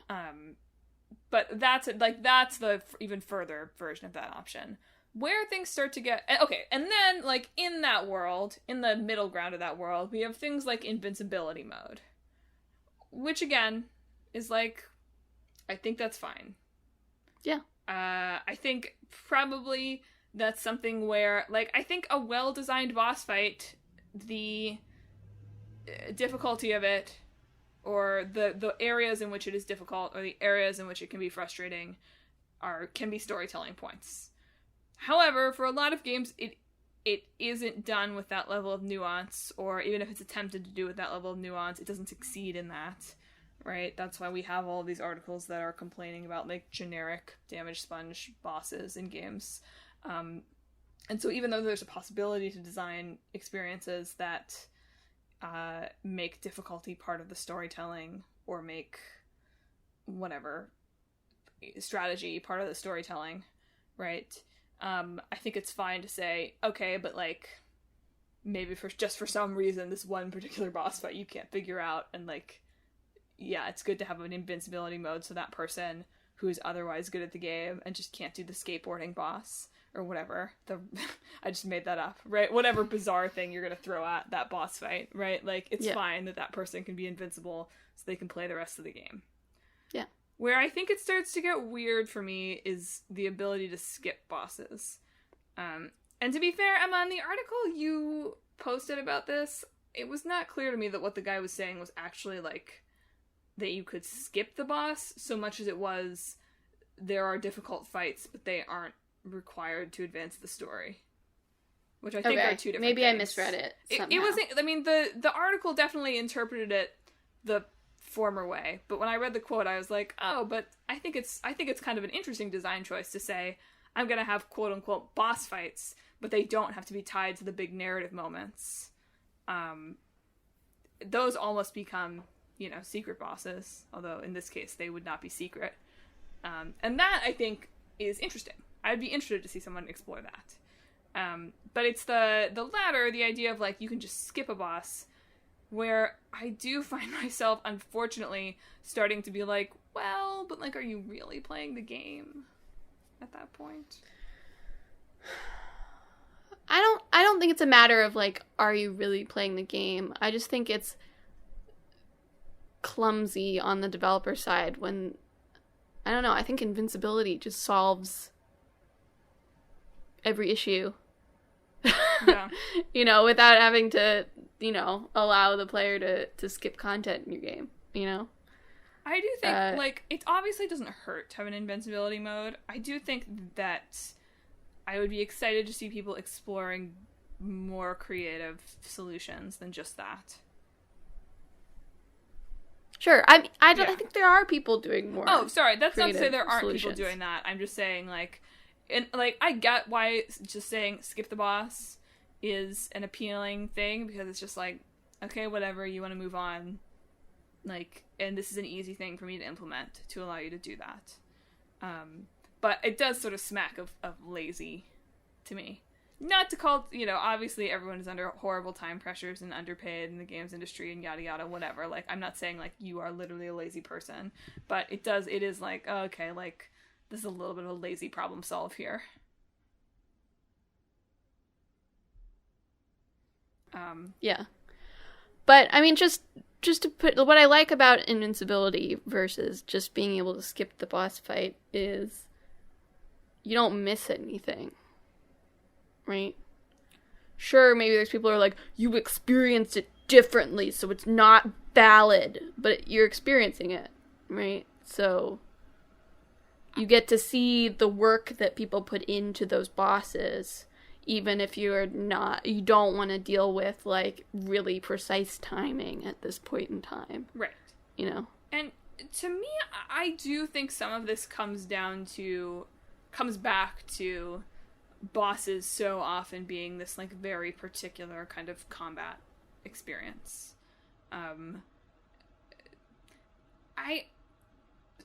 But that's the even further version of that option. Where things start to get... Okay, and then, like, in that world, in the middle ground of that world, we have things like invincibility mode. Which, again, is like... I think that's fine. Yeah. I think probably... That's something where, like, I think a well-designed boss fight, the difficulty of it, or the areas in which it is difficult, or the areas in which it can be frustrating, can be storytelling points. However, for a lot of games, it isn't done with that level of nuance, or even if it's attempted to do with that level of nuance, it doesn't succeed in that, right? That's why we have all of these articles that are complaining about, like, generic damage sponge bosses in games. And so even though there's a possibility to design experiences that make difficulty part of the storytelling, or make whatever strategy part of the storytelling, right? I think it's fine to say, okay, but, like, maybe for some reason this one particular boss fight you can't figure out, and, like, yeah, it's good to have an invincibility mode so that person who's otherwise good at the game and just can't do the skateboarding boss or whatever, I just made that up, right? Whatever bizarre thing you're gonna throw at that boss fight, right? Like, it's fine that person can be invincible so they can play the rest of the game. Yeah. Where I think it starts to get weird for me is the ability to skip bosses. And to be fair, Emma, in the article you posted about this, it was not clear to me that what the guy was saying was actually, like, that you could skip the boss, so much as it was there are difficult fights, but they aren't required to advance the story, which I think are two different maybe things. I misread it. It wasn't. I mean, the article definitely interpreted it the former way, but when I read the quote, I was like, oh, but I think it's kind of an interesting design choice to say I'm gonna have quote unquote boss fights, but they don't have to be tied to the big narrative moments. Those almost become, secret bosses, although in this case they would not be secret, and that I think is interesting. I'd be interested to see someone explore that. But it's the latter, the idea of, like, you can just skip a boss, where I do find myself, unfortunately, starting to be like, well, but, like, are you really playing the game at that point? I don't think it's a matter of, like, are you really playing the game? I just think it's clumsy on the developer side when, I don't know, I think invincibility just solves every issue. Yeah. Without having to, allow the player to skip content in your game, I do think, like, it obviously doesn't hurt to have an invincibility mode. I do think that I would be excited to see people exploring more creative solutions than just that. Sure. I think there are people doing more. Oh, sorry. That's not to say there aren't solutions. people doing that. I'm just saying, like, and, like, I get why just saying skip the boss is an appealing thing, because it's just like, okay, whatever, you want to move on, like, and this is an easy thing for me to implement to allow you to do that. But it does sort of smack of lazy to me. Not to call, obviously everyone is under horrible time pressures and underpaid in the games industry and yada yada, whatever. Like, I'm not saying, like, you are literally a lazy person, but it is like, oh, okay, like, this is a little bit of a lazy problem solve here. Yeah. But, I mean, just to put... What I like about invincibility versus just being able to skip the boss fight is you don't miss anything. Right? Sure, maybe there's people who are like, you experienced it differently, so it's not valid. But you're experiencing it, right? So you get to see the work that people put into those bosses, even if you don't want to deal with, like, really precise timing at this point in time. Right. You know? And to me, I do think some of this comes back to bosses so often being this, like, very particular kind of combat experience.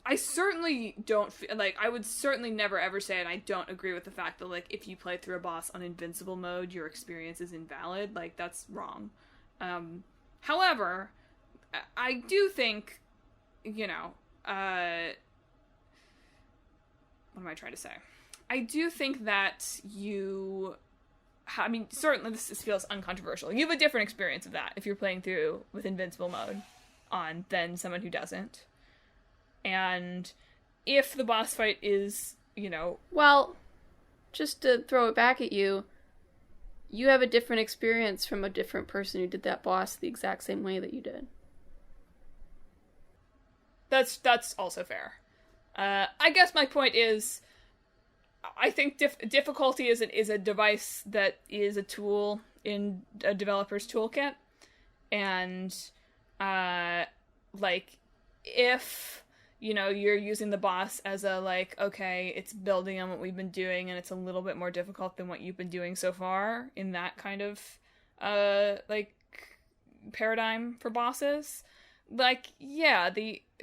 I certainly don't feel like I would certainly never ever say, and I don't agree with the fact that, like, if you play through a boss on invincible mode, your experience is invalid. Like, that's wrong. However, I do think, you know, what am I trying to say? I do think that certainly this feels uncontroversial. You have a different experience of that if you're playing through with invincible mode on than someone who doesn't. And if the boss fight is, you know... Well, just to throw it back at you, you have a different experience from a different person who did that boss the exact same way that you did. That's also fair. I guess my point is, I think difficulty is a device that is a tool in a developer's toolkit. And, like, if... you know, you're using the boss as a, like, okay, it's building on what we've been doing and it's a little bit more difficult than what you've been doing so far in that kind of, like, paradigm for bosses. Like, yeah,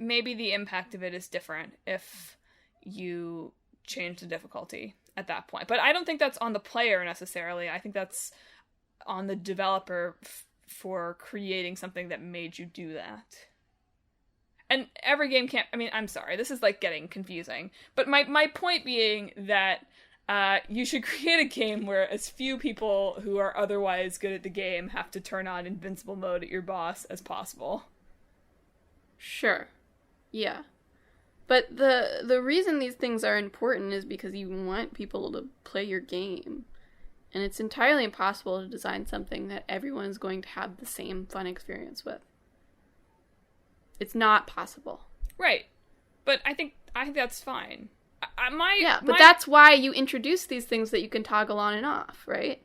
maybe the impact of it is different if you change the difficulty at that point. But I don't think that's on the player necessarily. I think that's on the developer for creating something that made you do that. And every game can't... I mean, I'm sorry, this is, like, getting confusing. But my point being that you should create a game where as few people who are otherwise good at the game have to turn on invincible mode at your boss as possible. Sure. Yeah. But the reason these things are important is because you want people to play your game. And it's entirely impossible to design something that everyone is going to have the same fun experience with. It's not possible. Right. But I think that's fine. That's why you introduce these things that you can toggle on and off, right?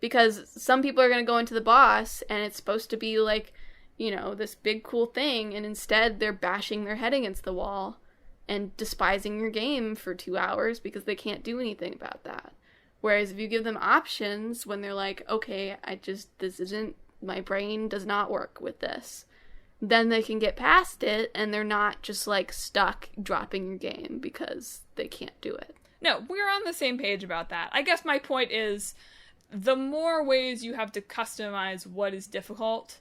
Because some people are going to go into the boss, and it's supposed to be like, you know, this big cool thing, and instead they're bashing their head against the wall and despising your game for 2 hours because they can't do anything about that. Whereas if you give them options when they're like, okay, my brain does not work with this, then they can get past it, and they're not just, like, stuck dropping your game because they can't do it. No, we're on the same page about that. I guess my point is, the more ways you have to customize what is difficult,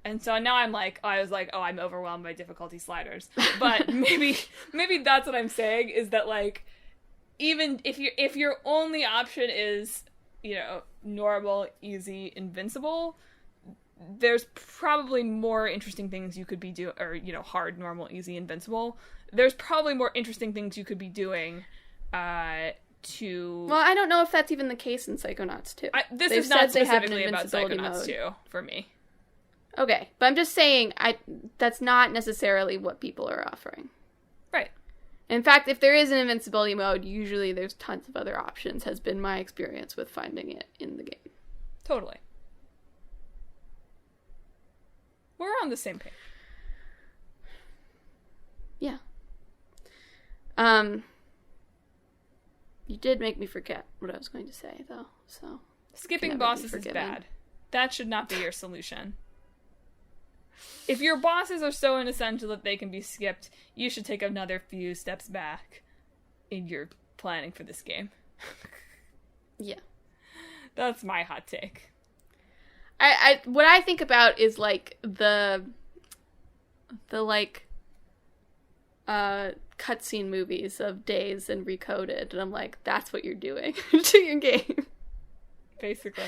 and so now I'm overwhelmed by difficulty sliders. But maybe that's what I'm saying, is that, like, even if your only option is, you know, normal, easy, invincible, there's probably more interesting things you could be doing, or, you know, hard, normal, easy, invincible. There's probably more interesting things you could be doing to... Well, I don't know if that's even the case in Psychonauts 2. This is not specifically about Psychonauts 2 for me. Okay, but I'm just saying, that's not necessarily what people are offering. Right. In fact, if there is an invincibility mode, usually there's tons of other options, has been my experience with finding it in the game. Totally. We're on the same page. Yeah. You did make me forget what I was going to say, though, so... Skipping bosses is bad. That should not be your solution. If your bosses are so inessential that they can be skipped, you should take another few steps back in your planning for this game. Yeah. That's my hot take. What I think about is, like, the cutscene movies of Days and Recoded, and I'm like, that's what you're doing to your game. Basically.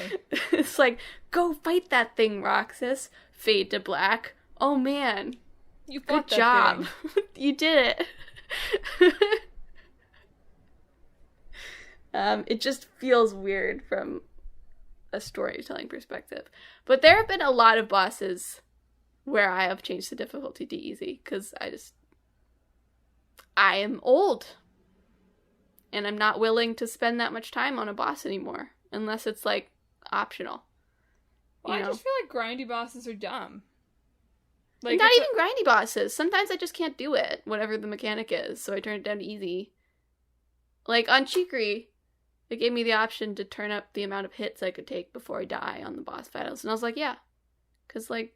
It's like, go fight that thing, Roxas. Fade to black. Oh man. You Good job. You did it. It just feels weird from a storytelling perspective. But there have been a lot of bosses where I have changed the difficulty to easy, because I am old. And I'm not willing to spend that much time on a boss anymore, unless it's, like, optional. Well, I just feel like grindy bosses are dumb. Like, not even grindy bosses. Sometimes I just can't do it, whatever the mechanic is, so I turn it down to easy. Like, on Chicory, it gave me the option to turn up the amount of hits I could take before I die on the boss battles. And I was like, yeah. Because, like,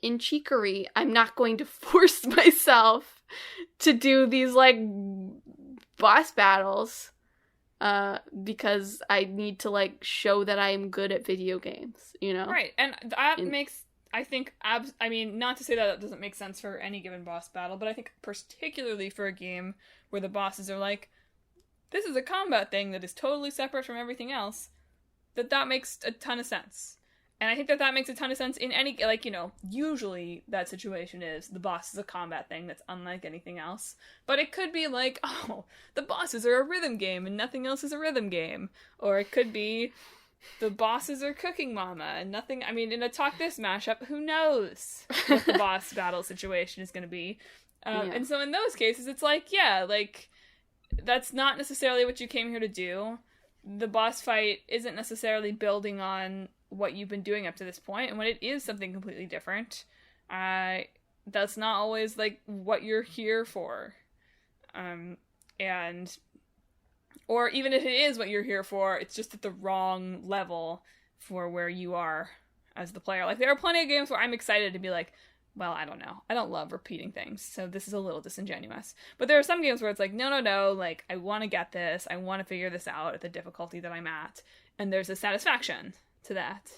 in Chicory, I'm not going to force myself to do these, like, boss battles because I need to, like, show that I am good at video games, you know? Right, and that makes, I think, I mean, not to say that doesn't make sense for any given boss battle, but I think particularly for a game where the bosses are like, this is a combat thing that is totally separate from everything else, that makes a ton of sense. And I think that makes a ton of sense in any, like, you know, usually that situation is the boss is a combat thing that's unlike anything else. But it could be like, oh, the bosses are a rhythm game and nothing else is a rhythm game. Or it could be the bosses are Cooking Mama and nothing, I mean, in a Talk This mashup, who knows what the boss battle situation is going to be. And so in those cases, it's like, yeah, like, that's not necessarily what you came here to do. The boss fight isn't necessarily building on what you've been doing up to this point, and when it is something completely different, that's not always, like, what you're here for. Or even if it is what you're here for, it's just at the wrong level for where you are as the player. Like, there are plenty of games where I'm excited to be like, well, I don't know. I don't love repeating things, so this is a little disingenuous. But there are some games where it's like, no, like, I want to get this, I want to figure this out at the difficulty that I'm at, and there's a satisfaction to that.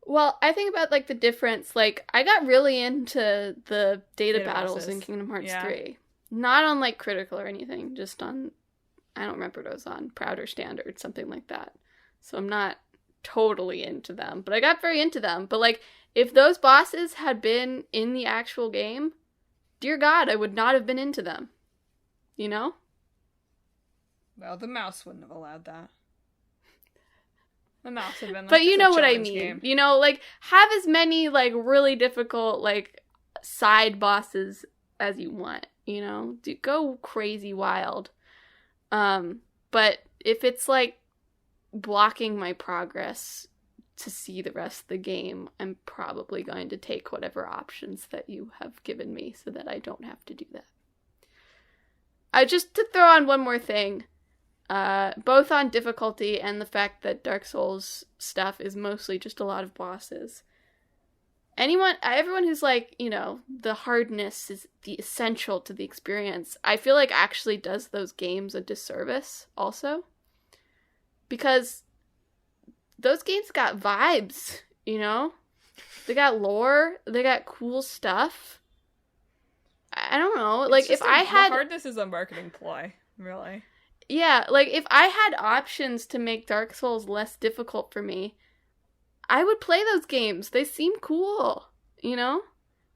Well, I think about, like, the difference, like, I got really into the data battles bosses in Kingdom Hearts 3. Not on, like, Critical or anything, just on, I don't remember what it was on, Proud or Standard, something like that. So I'm not totally into them, but I got very into them. But, like, if those bosses had been in the actual game, dear God, I would not have been into them. You know? Well, the mouse wouldn't have allowed that. The mouse would have been like, but you know what I mean. Game. You know, like, have as many, like, really difficult, like, side bosses as you want, you know? Go crazy wild. But if it's, like, blocking my progress to see the rest of the game, I'm probably going to take whatever options that you have given me so that I don't have to do that. Just to throw on one more thing, both on difficulty and the fact that Dark Souls stuff is mostly just a lot of bosses. Everyone who's like, you know, the hardness is the essential to the experience, I feel like actually does those games a disservice also. Because those games got vibes, you know? They got lore, they got cool stuff. I don't know, like, if I had... The hardness is a marketing ploy, really. Yeah, like, if I had options to make Dark Souls less difficult for me, I would play those games. They seem cool, you know?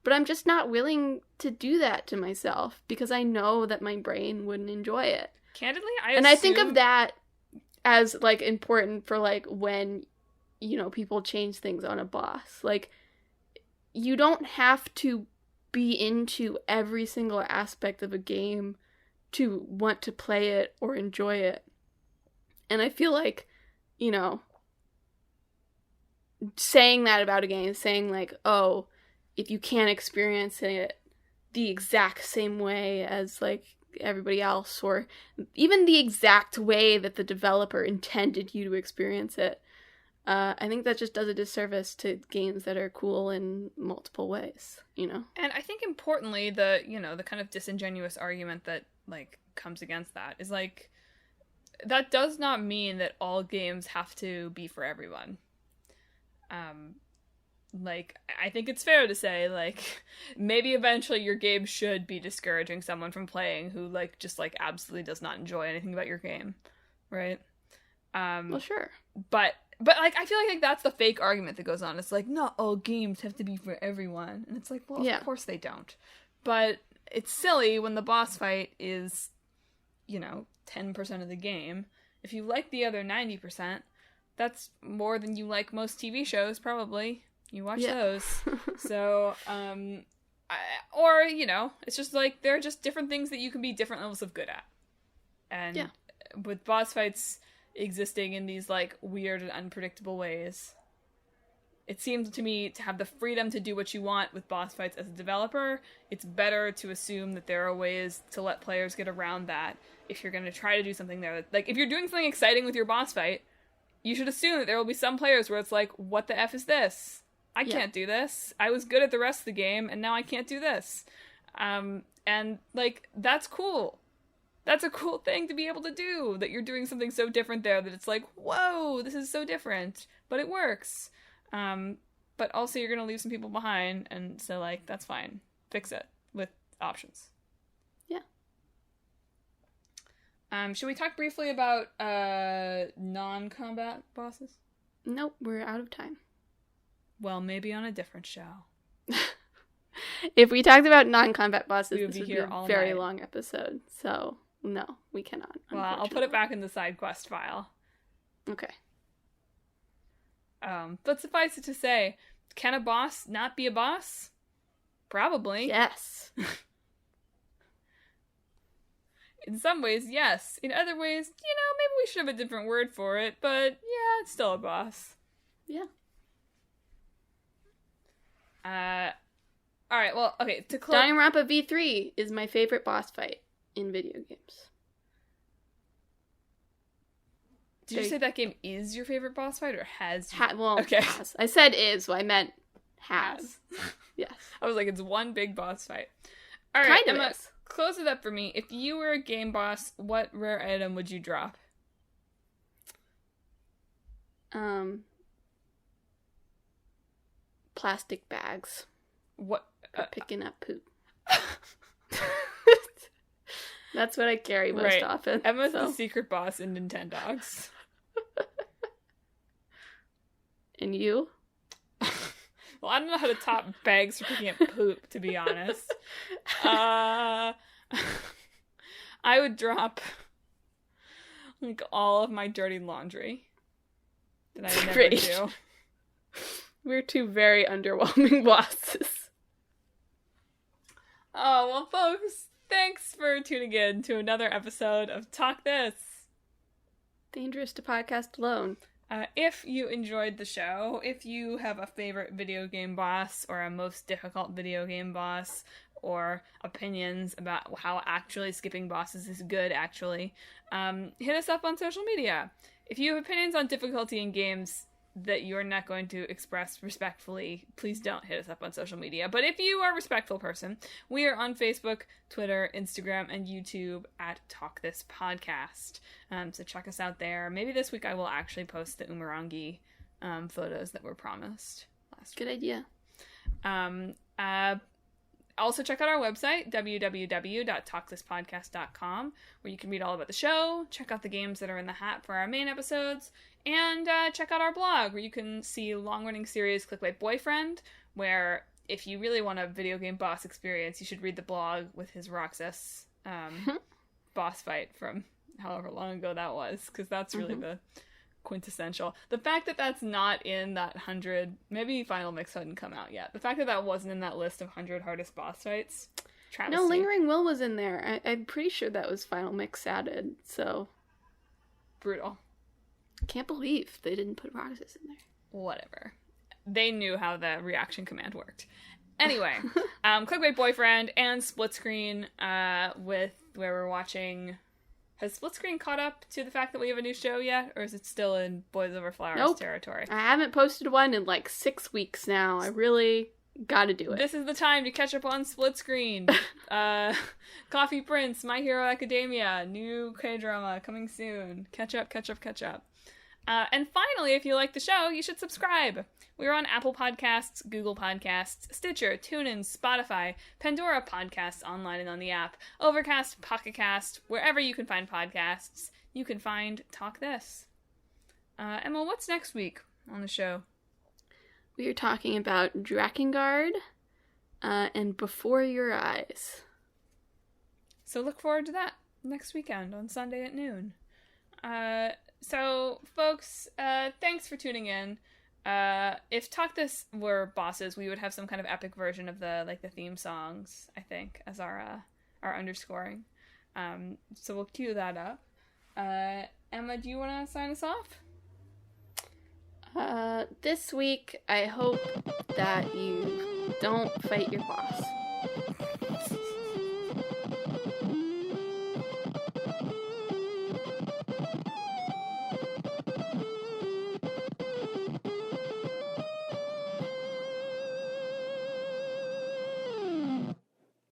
But I'm just not willing to do that to myself, because I know that my brain wouldn't enjoy it. Candidly, I think of that as, like, important for, like, when, you know, people change things on a boss. Like, you don't have to be into every single aspect of a game to want to play it or enjoy it. And I feel like, you know, saying that about a game, saying, like, oh, if you can't experience it the exact same way as, like, everybody else, or even the exact way that the developer intended you to experience it, I think that just does a disservice to games that are cool in multiple ways, you know? And I think importantly, the kind of disingenuous argument that, like, comes against that is, like, that does not mean that all games have to be for everyone. Like, I think it's fair to say, like, maybe eventually your game should be discouraging someone from playing who, like, just, like, absolutely does not enjoy anything about your game, right? Well, sure. But like, I feel like that's the fake argument that goes on. It's like, not all games have to be for everyone. And it's like, well, of course they don't. But it's silly when the boss fight is, 10% of the game. If you like the other 90%, that's more than you like most TV shows, probably. You watch those. So, it's just like, there are just different things that you can be different levels of good at. And with boss fights existing in these, like, weird and unpredictable ways, it seems to me to have the freedom to do what you want with boss fights as a developer, it's better to assume that there are ways to let players get around that if you're going to try to do something there. Like, if you're doing something exciting with your boss fight, you should assume that there will be some players where it's like, what the F is this? I can't do this. I was good at the rest of the game, and now I can't do this. And, like, that's cool. That's a cool thing to be able to do, that you're doing something so different there that it's like, whoa, this is so different, but it works. But also you're going to leave some people behind, and so, like, that's fine. Fix it with options. Yeah. Should we talk briefly about non-combat bosses? Nope, we're out of time. Well, maybe on a different show. If we talked about non-combat bosses, this would be a very night. long episode, so... No, we cannot. Well, I'll put it back in the side quest file. Okay. But suffice it to say, can a boss not be a boss? Probably. Yes. In some ways, yes. In other ways, maybe we should have a different word for it, but yeah, it's still a boss. Yeah. Alright, well, okay, to close... Danganronpa V3 is my favorite boss fight in video games. Did you say that game is your favorite boss fight, or has? Okay. Has. I said is, well, I meant has. Yes. I was like, it's one big boss fight. All right, Emma, close it up for me. If you were a game boss, what rare item would you drop? Plastic bags. What? For picking up poop. That's what I carry most often. Emma's the secret boss in Nintendogs. And you? Well, I don't know how to top bags for picking up poop, to be honest. I would drop, like, all of my dirty laundry that I never do. We're two very underwhelming bosses. Oh, well, folks, thanks for tuning in to another episode of Talk This. Dangerous to podcast alone. If you enjoyed the show, if you have a favorite video game boss or a most difficult video game boss or opinions about how actually skipping bosses is good, hit us up on social media. If you have opinions on difficulty in games that you're not going to express respectfully, please don't hit us up on social media. But if you are a respectful person, we are on Facebook, Twitter, Instagram, and YouTube at Talk This Podcast. So check us out there. Maybe this week I will actually post the Umurangi photos that were promised last week. Good idea. Also check out our website, www.talkthispodcast.com, where you can read all about the show, check out the games that are in the hat for our main episodes, and check out our blog, where you can see long-running series Clickbait Boyfriend, where if you really want a video game boss experience, you should read the blog with his Roxas boss fight from however long ago that was, because that's really the quintessential. The fact that that's not in that 100, maybe Final Mix hadn't come out yet. The fact that that wasn't in that list of 100 hardest boss fights. Travesty. No, Lingering Will was in there. I'm pretty sure that was Final Mix added, so. Brutal. I can't believe they didn't put Roxas in there. Whatever. They knew how the reaction command worked. Anyway, Clickbait Boyfriend and Split Screen with where we're watching. Has Split Screen caught up to the fact that we have a new show yet? Or is it still in Boys Over Flowers territory? I haven't posted one in like 6 weeks now. I really gotta do it. This is the time to catch up on Split Screen. Coffee Prince, My Hero Academia, new K-drama coming soon. Catch up. And finally, if you like the show, you should subscribe. We're on Apple Podcasts, Google Podcasts, Stitcher, TuneIn, Spotify, Pandora Podcasts online and on the app, Overcast, Pocket Cast, wherever you can find podcasts, you can find Talk This. Emma, what's next week on the show? We are talking about Drakengard and Before Your Eyes. So look forward to that next weekend on Sunday at noon. So, folks, thanks for tuning in. If Talk This were bosses, we would have some kind of epic version of the theme songs, I think, as our underscoring. So we'll cue that up. Emma, do you want to sign us off? This week, I hope that you don't fight your boss.